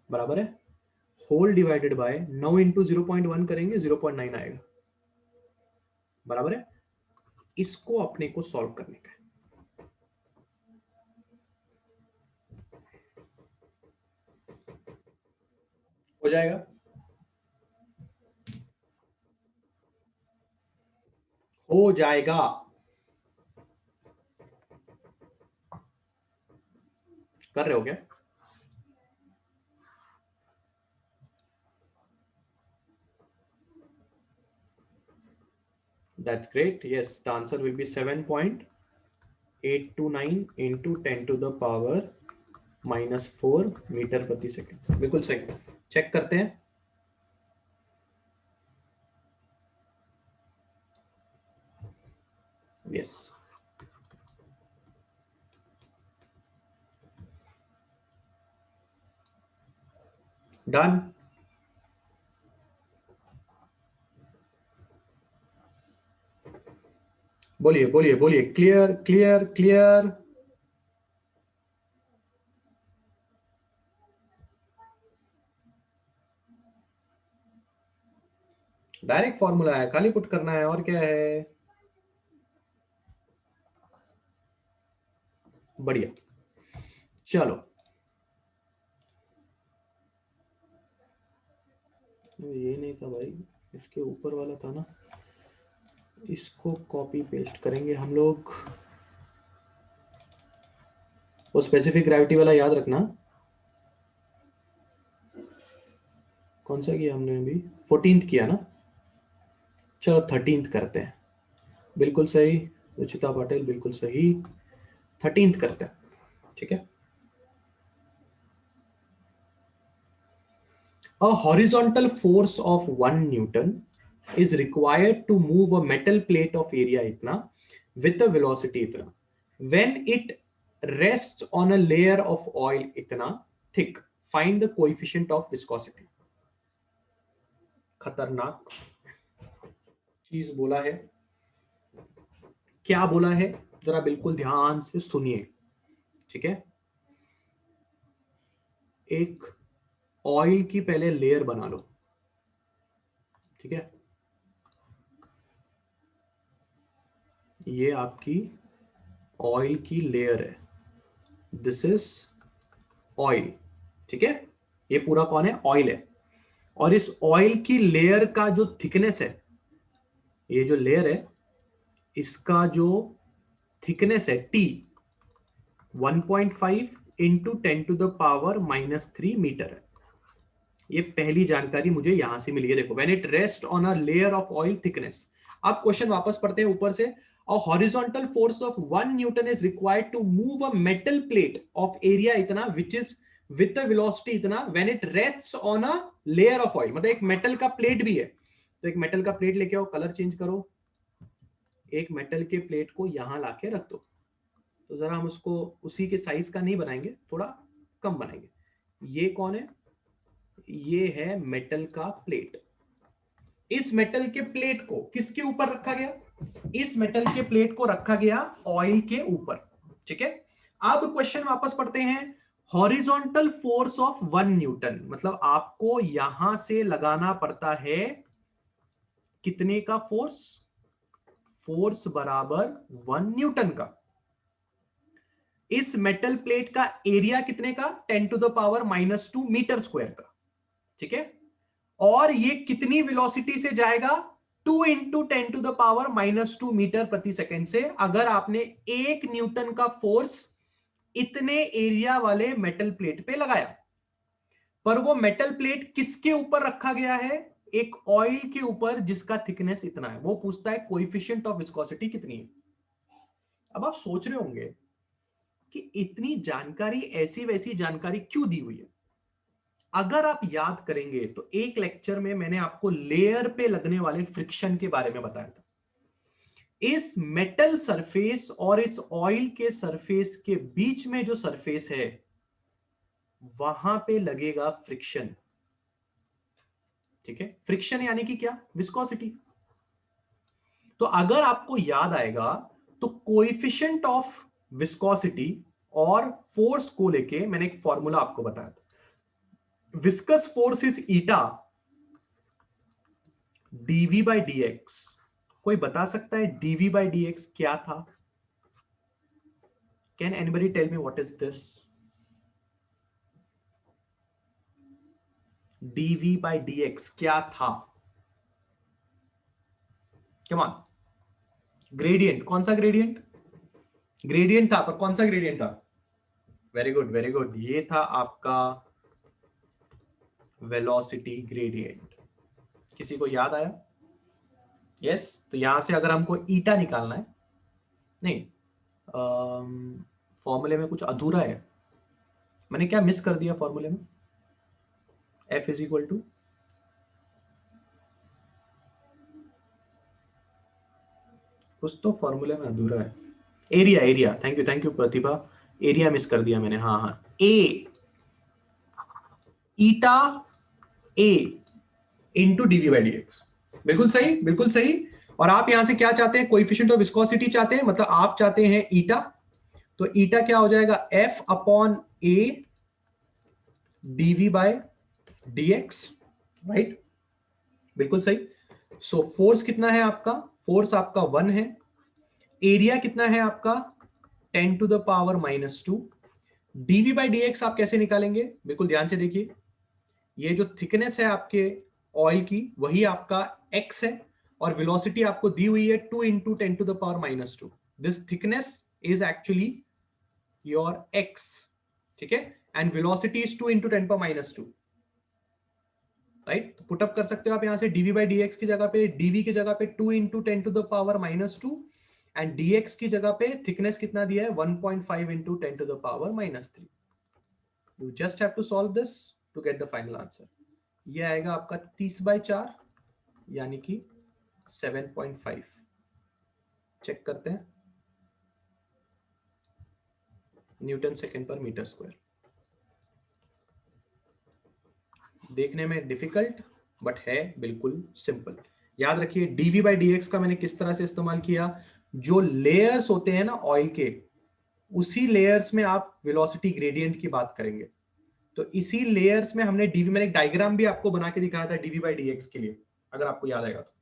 बराबर है, होल डिवाइडेड बाय 9 इंटू 0.1 करेंगे 0.9 आएगा, बराबर है। इसको अपने को सॉल्व करने का है, हो जाएगा, हो जाएगा, कर रहे हो क्या? That's great. Yes, the answer will be 7.829 into 10⁻⁻⁴ metre प्रति सेकंड, बिल्कुल सही। चेक करते हैं, यस, डन। बोलिए बोलिए बोलिए, clear clear clear. Direct formula है, खाली पुट करना है, और क्या है, बढ़िया। चलो, ये नहीं था भाई, इसके ऊपर वाला था ना, इसको कॉपी पेस्ट करेंगे हम लोग, वो स्पेसिफिक ग्रेविटी वाला याद रखना। कौन सा किया हमने अभी, 14th किया ना, चलो 13th करते हैं, बिल्कुल सही रुचिता पटेल, बिल्कुल सही, 13th करते हैं, ठीक है। A horizontal force of 1 Newton is required to move a metal plate of area इतना with a velocity इतना when it rests on a layer of oil इतना thick. Find the coefficient of viscosity. खतरनाक चीज बोला है, क्या बोला है, जरा बिल्कुल ध्यान से सुनिए, ठीक है। एक ऑयल की पहले लेयर बना लो, ठीक है, ये आपकी ऑयल की लेयर है, दिस इज ऑयल, ठीक है, ये पूरा कौन है, ऑयल है। और इस ऑयल की लेयर का जो थिकनेस है ये जो लेयर है इसका जो थिकनेस है टी 1.5 इंटू 10⁻³ मीटर है। ये पहली जानकारी मुझे यहां से मिली है। देखो, when it rest on a layer of oil thickness. अब क्वेश्चन वापस पढ़ते हैं ऊपर से। A horizontal force of 1 newton is required to move a metal plate of area इतना which is with the velocity इतना when it rests on a layer of oil. मतलब एक मेटल का प्लेट भी है, तो एक मेटल का प्लेट लेके आओ, कलर चेंज करो, एक मेटल के प्लेट को यहां लाके रख दो। तो जरा हम उसको उसी के साइज का नहीं बनाएंगे, थोड़ा कम बनाएंगे। ये कौन है? ये है मेटल का प्लेट। इस मेटल के प्लेट को किसके ऊपर रखा गया? इस मेटल के प्लेट को रखा गया ऑयल के ऊपर। ठीक है, अब क्वेश्चन वापस पढ़ते हैं। हॉरिजॉन्टल फोर्स ऑफ 1 न्यूटन, मतलब आपको यहां से लगाना पड़ता है कितने का फोर्स? फोर्स बराबर 1 न्यूटन का। इस मेटल प्लेट का एरिया कितने का? 10⁻⁻² मीटर स्क्वायर का। ठीक है, और ये कितनी वेलोसिटी से जाएगा? 2 इंटू 10⁻⁻² मीटर प्रति सेकेंड से। अगर आपने 1 न्यूटन का फोर्स इतने एरिया वाले मेटल प्लेट पे लगाया, पर वो मेटल प्लेट किसके ऊपर रखा गया है? एक ऑयल के ऊपर जिसका थिकनेस इतना है। वो पूछता है कोएफिशिएंट ऑफ विस्कोसिटी कितनी है। अब आप सोच रहे होंगे कि इतनी जानकारी, ऐसी वैसी जानकारी क्यों दी हुई है। अगर आप याद करेंगे तो एक लेक्चर में मैंने आपको लेयर पे लगने वाले फ्रिक्शन के बारे में बताया था। इस मेटल सरफेस और इस ऑयल के सरफेस के बीच में जो सरफेस है वहां पे लगेगा फ्रिक्शन। ठीक है, फ्रिक्शन यानी कि क्या? विस्कोसिटी। तो अगर आपको याद आएगा तो कोएफिशिएंट ऑफ विस्कोसिटी और फोर्स को लेके मैंने एक फॉर्मूला आपको बताया था। Viscous force is eta dv by dx। कोई बता सकता है dv बाई dx क्या था? Can anybody tell me what is this? dv by dx क्या था? Come on. ग्रेडियंट। कौन सा ग्रेडियंट? ग्रेडियंट था, पर कौन सा ग्रेडियंट था? Very good, very good. ये था आपका वेलोसिटी ग्रेडियंट। किसी को याद आया? यस। तो यहां से अगर हमको ईटा निकालना है, नहीं, फॉर्मूले में कुछ अधूरा है। मैंने क्या मिस कर दिया फॉर्मूले में? F इज इक्वल टू, कुछ तो फॉर्मूले में अधूरा है। Area, area. Thank you Pratibha. Area miss कर दिया मैंने। हाँ हाँ, A eta A into dv by d x. बिल्कुल सही, बिल्कुल सही। और आप यहां से क्या चाहते हैं? कोएफिशिएंट ऑफ विस्कोसिटी चाहते हैं, मतलब आप चाहते हैं ईटा। तो ईटा क्या हो जाएगा? एफ अपॉन ए डीवी बाय डीएक्स। राइट, बिल्कुल सही। सो फोर्स कितना है आपका? फोर्स आपका 1 है। एरिया कितना है आपका? 10⁻⁻²। डीवी बाई डीएक्स आप कैसे निकालेंगे? बिल्कुल ध्यान से देखिए। ये जो थिकनेस है आपके ऑयल की वही आपका एक्स है, और वेलोसिटी आपको दी हुई है 2 into 10⁻⁻²। This thickness is actually your x. ठीक है, and velocity is 2 into 10⁻²। Right, put up कर सकते हो आप यहां से। डीवी बाई डीएक्स की जगह पे, डीवी की जगह पे 2 इंटू 10⁻², एंड डीएक्स की जगह पे थिकनेस कितना दिया है? 1.5 into 10⁻³ you just have to solve this to get the final answer. ये आएगा आपका 30/4 यानी कि 7.5। चेक करते हैं, न्यूटन सेकेंड पर मीटर स्क्वायर। देखने में डिफिकल्ट बट है बिल्कुल सिंपल। याद रखिए डीवी बाई डीएक्स का मैंने किस तरह से इस्तेमाल किया। जो लेयर्स होते हैं ना ऑयल के, उसी लेयर्स में आप वेलोसिटी ग्रेडियंट की बात करेंगे। तो इसी लेयर्स में हमने डीवी, मैंने एक डायग्राम भी आपको बना के दिखाया था डीवी बाई डीएक्स के लिए, अगर आपको याद आएगा तो।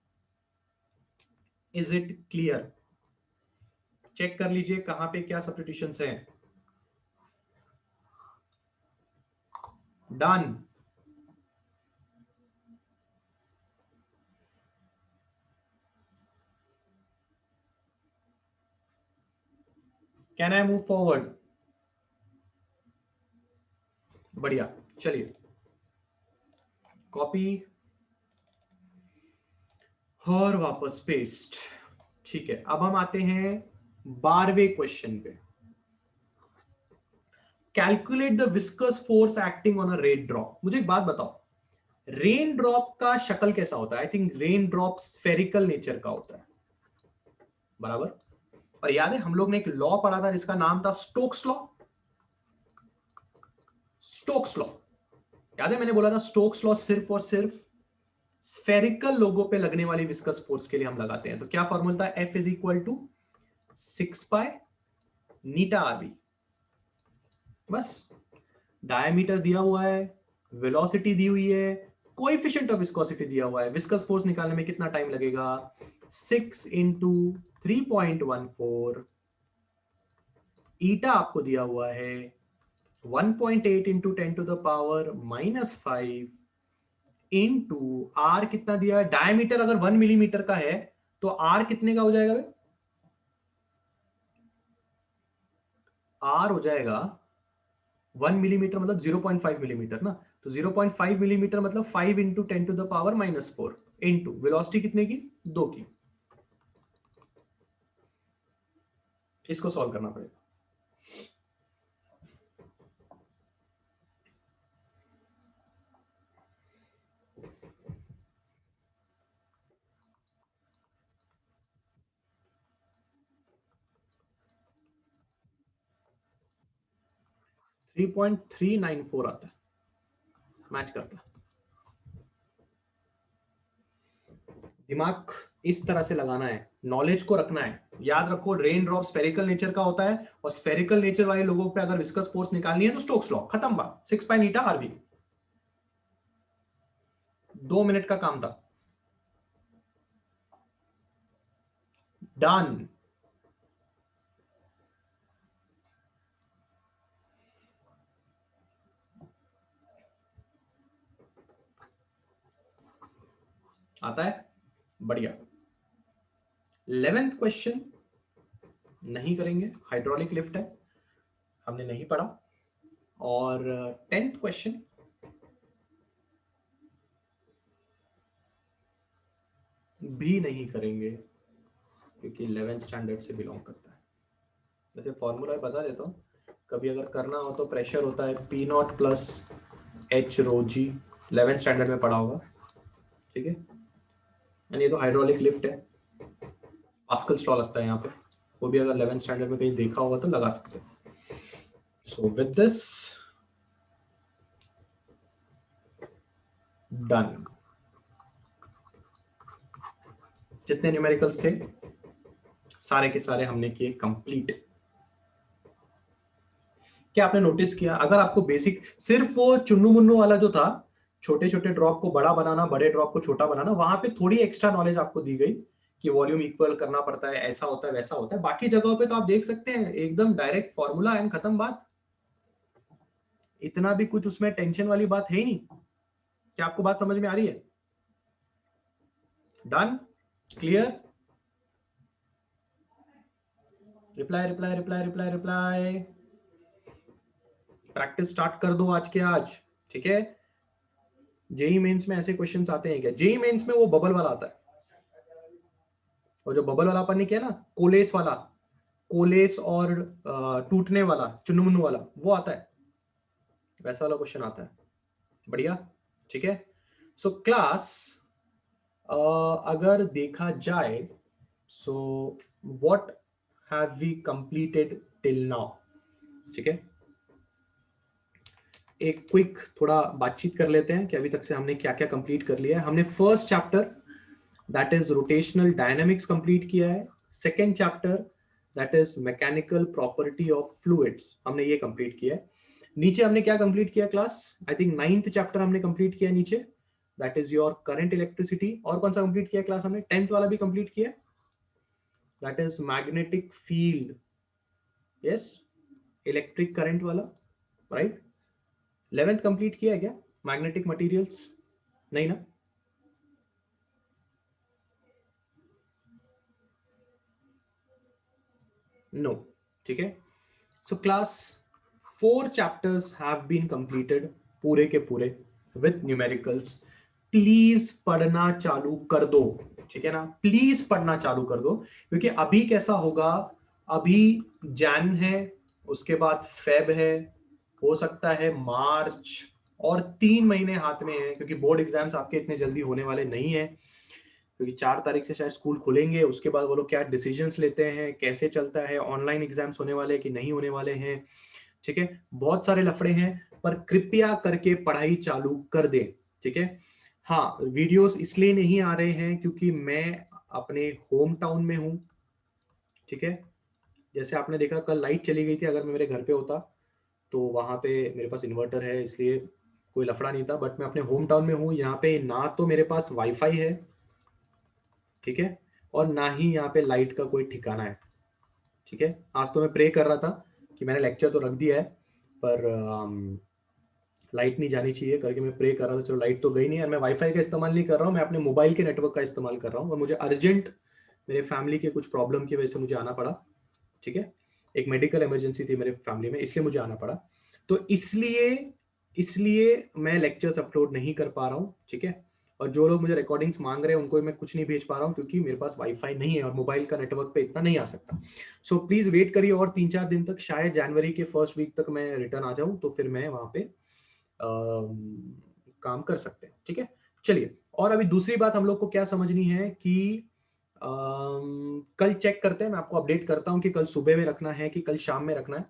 Is it clear? चेक कर लीजिए कहां पे क्या सब्स्टिट्यूशंस हैं। Done. Can I move forward? बढ़िया, चलिए कॉपी और वापस पेस्ट। ठीक है, अब हम आते हैं 12वें क्वेश्चन पे। Calculate the viscous force acting on a rain drop. मुझे एक बात बताओ, रेन ड्रॉप का शक्ल कैसा होता है? I think rain drop spherical nature का होता है, बराबर। और याद है हम लोग ने एक लॉ पढ़ा था जिसका नाम था स्टोक्स लॉ। स्टोक्स लॉ याद है, मैंने बोला था स्टोक्स लॉ सिर्फ और सिर्फ स्फेरिकल लोगों पे लगने वाली विस्कस फोर्स के लिए हम लगाते हैं। तो क्या फॉर्मूला था? F is equal to 6 pi eta R V. बस डायमीटर दिया हुआ है, वेलोसिटी दी हुई है, कोएफिशिएंट ऑफ विस्कोसिटी दिया हुआ है। विस्कस फोर्स निकालने में कितना टाइम लगेगा? 6 इंटू 3.14, ईटा आपको दिया हुआ है 1.8 into 10 to the power -5 into R कितना दिया है? डायमीटर अगर 1 मिलीमीटर का है तो आर कितने का हो जाएगा? आर हो जाएगा 1 मिलीमीटर मतलब 0.5 मिलीमीटर ना, तो 0.5 मिलीमीटर मतलब 5 into 10 to the power -4 into velocity कितने की? 2 की। इसको सॉल्व करना पड़ेगा। 3.394 आता है, मैच करता है। दिमाग इस तरह से लगाना है, नॉलेज को रखना है। याद रखो रेन ड्रॉप स्फेरिकल नेचर का होता है, और स्फेरिकल नेचर वाले लोगों पे अगर विस्कस फोर्स निकालनी है तो स्टोक्स लॉ, खत्म बात। 6 पाई नीटा आरबी। 2 मिनट का काम था, डन। आता है, बढ़िया। 11th क्वेश्चन नहीं करेंगे, हाइड्रोलिक लिफ्ट है, हमने नहीं पढ़ा। और 10th क्वेश्चन भी नहीं करेंगे क्योंकि 11th स्टैंडर्ड से बिलोंग करता है। वैसे फॉर्मूला बता देता हूँ, कभी अगर करना हो तो प्रेशर होता है P naught plus H rho G, 11th standard में पढ़ा होगा, ठीक है। एंड ये तो हाइड्रोलिक लिफ्ट है, पास्कल्स लॉ लगता है यहाँ पे, वो भी अगर 11th स्टैंडर्ड में कहीं देखा होगा तो लगा सकते हैं। So with this done. जितने न्यूमेरिकल्स थे सारे के सारे हमने किए कंप्लीट। क्या आपने नोटिस किया, अगर आपको बेसिक सिर्फ वो चुन्नू मुन्नू वाला जो था, छोटे छोटे ड्रॉप को बड़ा बनाना, बड़े ड्रॉप को छोटा बनाना, वहां पे थोड़ी एक्स्ट्रा नॉलेज आपको दी गई कि वॉल्यूम इक्वल करना पड़ता है, ऐसा होता है वैसा होता है। बाकी जगहों पे तो आप देख सकते हैं एकदम डायरेक्ट फॉर्मूला एंड खत्म बात। इतना भी कुछ उसमें टेंशन वाली बात है ही नहीं। क्या आपको बात समझ में आ रही है? Done, clear? Reply reply reply reply reply. Practice start कर दो आज के आज, ठीक है। जेई मेंस में ऐसे क्वेश्चंस आते हैं क्या? जेई मेंस में वो बबल वाला आता है, और जो बबल वाला अपन ने किया ना, कोलेस वाला, कोलेस और टूटने वाला, चुन्नू वाला, वो आता है, वैसा वाला क्वेश्चन आता है। बढ़िया, ठीक है। सो क्लास अगर देखा जाए, so what have we completed till now, ठीक है। एक क्विक थोड़ा बातचीत कर लेते हैं कि अभी तक से हमने क्या क्या कंप्लीट कर लिया है। हमने first chapter that is rotational dynamics complete किया है। Second chapter that is mechanical property of fluids, हमने ये कंप्लीट किया है। नीचे हमने क्या कंप्लीट किया class? I think 9th chapter हमने कंप्लीट किया नीचे, that is your current electricity. और कौन सा कंप्लीट किया क्लास हमने? 10th वाला भी कंप्लीट किया, that is magnetic field, yes, electric current वाला, राइट। 11th कंप्लीट किया है क्या? मैग्नेटिक मटेरियल्स नहीं ना? नो, ठीक है। So class 4 chapters have been completed, पूरे के पूरे विथ न्यूमेरिकल्स। प्लीज पढ़ना चालू कर दो, ठीक है ना, प्लीज पढ़ना चालू कर दो, क्योंकि अभी कैसा होगा, अभी जैन है, उसके बाद फेब है, हो सकता है मार्च, और 3 महीने हाथ में है, क्योंकि बोर्ड एग्जाम्स आपके इतने जल्दी होने वाले नहीं है, क्योंकि 4 तारीख से शायद स्कूल खुलेंगे, उसके बाद वो लोग क्या डिसीजंस लेते हैं, कैसे चलता है, ऑनलाइन एग्जाम्स होने वाले कि नहीं होने वाले हैं, ठीक है, बहुत सारे लफड़े हैं, पर कृपया करके पढ़ाई चालू कर दे, ठीक है। हाँ, वीडियोस इसलिए नहीं आ रहे हैं क्योंकि मैं अपने होम टाउन में हूँ, ठीक है। जैसे आपने देखा कल लाइट चली गई थी, अगर मैं मेरे घर पे होता तो वहां पे मेरे पास इन्वर्टर है, इसलिए कोई लफड़ा नहीं था, बट मैं अपने होम टाउन में हूँ, यहाँ पे ना तो मेरे पास वाईफाई है, ठीक है, और ना ही यहाँ पे लाइट का कोई ठिकाना है, ठीक है। आज तो मैं प्रे कर रहा था कि मैंने लेक्चर तो रख दिया है, पर लाइट नहीं जानी चाहिए करके मैं प्रे कर रहा था, चलो लाइट तो गई नहीं, और मैं वाईफाई का इस्तेमाल नहीं कर रहा हूँ, मैं अपने मोबाइल के नेटवर्क का इस्तेमाल कर रहा हूँ, और मुझे अर्जेंट मेरे फैमिली के कुछ प्रॉब्लम की वजह से मुझे आना पड़ा, ठीक है, एक मेडिकल इमरजेंसी थी मेरे फैमिली में, इसलिए मुझे आना पड़ा, तो इसलिए इसलिए मैं लेक्चर्स अपलोड नहीं कर पा रहा हूँ, ठीक है। और जो लोग मुझे रिकॉर्डिंग्स मांग रहे हैं उनको मैं कुछ नहीं भेज पा रहा हूँ, क्योंकि मेरे पास वाईफाई नहीं है और मोबाइल का नेटवर्क पे इतना नहीं आ सकता। सो प्लीज वेट करिए और 3-4 दिन तक, शायद जनवरी के फर्स्ट वीक तक मैं रिटर्न आ जाऊं, तो फिर मैं वहां पे काम कर सकते हैं, ठीक है। चलिए, और अभी दूसरी बात हम लोग को क्या समझनी है कि कल चेक करते हैं, मैं आपको अपडेट करता हूं कि कल सुबह में रखना है कि कल शाम में रखना है।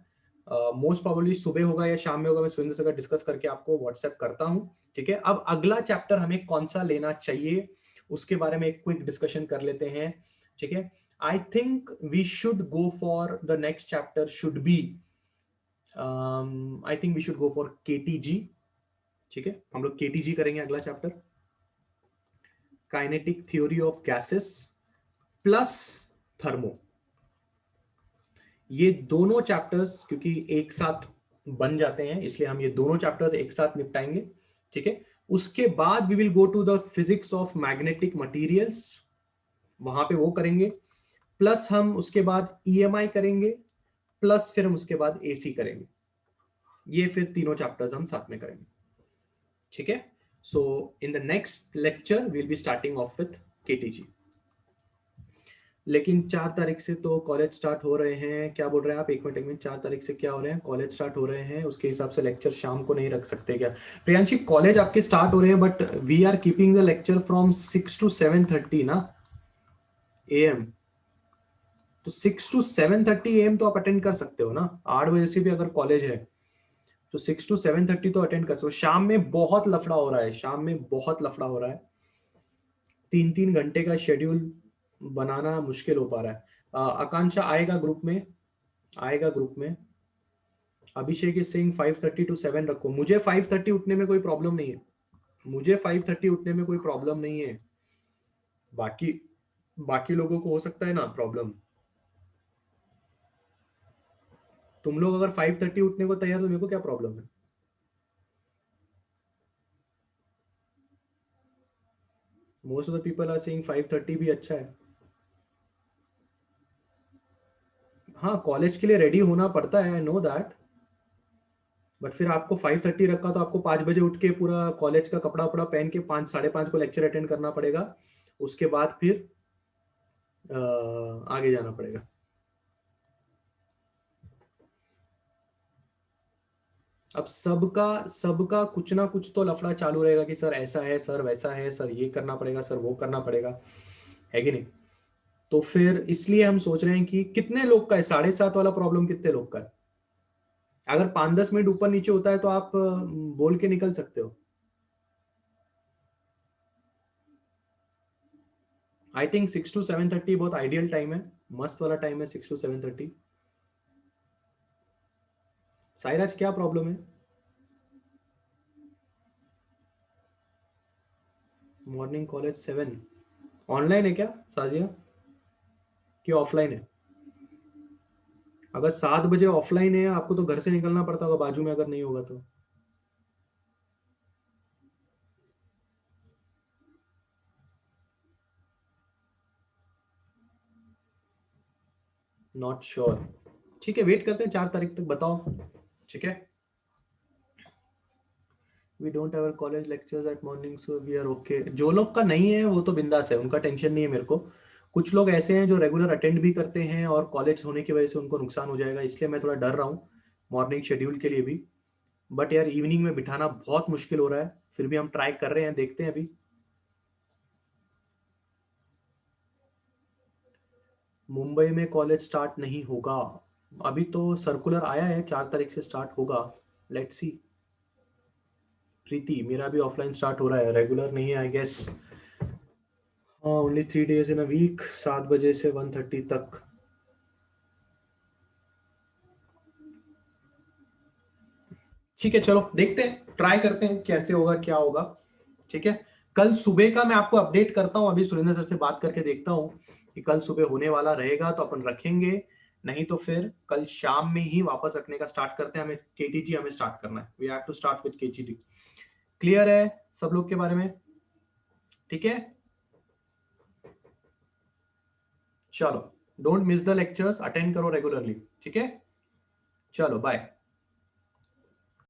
मोस्ट प्रोबेबली सुबह होगा या शाम में होगा, मैं सुरेंद्र से अगर डिस्कस करके आपको व्हाट्सएप करता हूं, ठीक है। अब अगला चैप्टर हमें कौन सा लेना चाहिए उसके बारे में एक क्विक डिस्कशन कर लेते हैं, ठीक है। I think we should go for the next chapter should be, I think we should go for KTG, ठीक है। हम लोग केटीजी करेंगे अगला chapter, kinetic theory of gases plus thermo. ये दोनों चैप्टर्स क्योंकि एक साथ बन जाते हैं, इसलिए हम ये दोनों चैप्टर्स एक साथ निपटाएंगे, ठीक है। उसके बाद we will go to the physics of magnetic materials, वहां पे वो करेंगे, प्लस हम उसके बाद ईएमआई करेंगे, प्लस फिर हम उसके बाद एसी करेंगे। ये फिर तीनों चैप्टर्स हम साथ में करेंगे, ठीक है। So in the next lecture we will be starting off with KTG. लेकिन 4 तारीख से तो कॉलेज स्टार्ट हो रहे हैं, क्या बोल रहे हैं आप, एक मिनट, 4 तारीख से क्या हो रहे हैं, कॉलेज स्टार्ट हो रहे हैं, उसके हिसाब से लेक्चर शाम को नहीं रख सकते क्या प्रियांशी? कॉलेज आपके स्टार्ट हो रहे हैं, but we are keeping the lecture from 6 to 7:30 ना AM, तो 6 to 7:30 AM तो आप अटेंड कर सकते हो ना, 8 बजे से भी अगर कॉलेज है तो 6 to 7:30 तो अटेंड कर सकते हो। शाम में बहुत लफड़ा हो रहा है, शाम में बहुत लफड़ा हो रहा है, 3-3 घंटे का शेड्यूल बनाना मुश्किल हो पा रहा है। आकांक्षा आएगा ग्रुप में, आएगा ग्रुप में। अभिषेक इज सेइंग 5:30 to 7 रखो, मुझे 5:30 उठने में कोई प्रॉब्लम नहीं है, मुझे 5:30 उठने में कोई प्रॉब्लम नहीं है, बाकी बाकी लोगों को हो सकता है ना प्रॉब्लम। तुम लोग अगर 5:30 उठने को तैयार तो मेरे को क्या प्रॉब्लम है? Most of the people are saying 5:30 भी अच्छा है। हाँ, कॉलेज के लिए रेडी होना पड़ता है, आई नो दैट, बट फिर आपको 5:30 रखा तो आपको 5 बजे उठ के पूरा कॉलेज का कपड़ा वपड़ा पहन के 5 साढ़े 5 को लेक्चर अटेंड करना पड़ेगा, उसके बाद फिर आगे जाना पड़ेगा। अब सबका सबका कुछ ना कुछ तो लफड़ा चालू रहेगा कि सर ऐसा है, सर वैसा है, सर ये करना पड़ेगा, सर वो करना पड़ेगा, है कि नहीं? तो फिर इसलिए हम सोच रहे हैं कि कितने लोग का है 7:30 वाला प्रॉब्लम, कितने लोग का है? अगर 5-10 मिनट ऊपर नीचे होता है तो आप बोल के निकल सकते हो। आई थिंक 6 to 7:30 बहुत आइडियल टाइम है, मस्त वाला टाइम है 6 to 7:30। साइराज क्या प्रॉब्लम है? मॉर्निंग कॉलेज 7 ऑनलाइन है क्या साजिया, कि ऑफलाइन है? अगर 7 बजे ऑफलाइन है आपको तो घर से निकलना पड़ता होगा, बाजू में अगर नहीं होगा तो। Not sure. ठीक है, वेट करते हैं 4 तारीख तक, बताओ। ठीक है, we don't have college lectures at morning so we are okay. जो लोग का नहीं है वो तो बिंदास है, उनका टेंशन नहीं है मेरे को। कुछ लोग ऐसे हैं जो रेगुलर अटेंड भी करते हैं और कॉलेज होने की वजह से उनको नुकसान हो जाएगा, इसलिए मैं थोड़ा डर रहा हूँ मॉर्निंग शेड्यूल के लिए भी। बट यार इवनिंग में बिठाना बहुत मुश्किल हो रहा है, फिर भी हम ट्राई कर रहे हैं, देखते हैं अभी। मुंबई में कॉलेज स्टार्ट नहीं होगा, अभी तो सर्कुलर आया है 4 तारीख से स्टार्ट होगा, लेट्स सी। प्रीति, मेरा भी ऑफलाइन स्टार्ट हो रहा है, रेगुलर नहीं है आई गेस। हाँ, only 3 days in a week, 7 बजे से 1:30 तक। ठीक है, चलो देखते हैं, ट्राई करते हैं कैसे होगा क्या होगा। ठीक है, कल सुबह का मैं आपको अपडेट करता हूं, अभी सुरेंद्र सर से बात करके देखता हूं कि कल सुबह होने वाला रहेगा तो अपन रखेंगे, नहीं तो फिर कल शाम में ही वापस रखने का स्टार्ट करते हैं। हमें केटीजी हमें स्टार्ट करना है, we have to start with KTG. Clear है सब लोग के बारे में? ठीक है, चलो, don't miss the lectures, attend करो रेगुलरली। ठीक है, चलो बाय।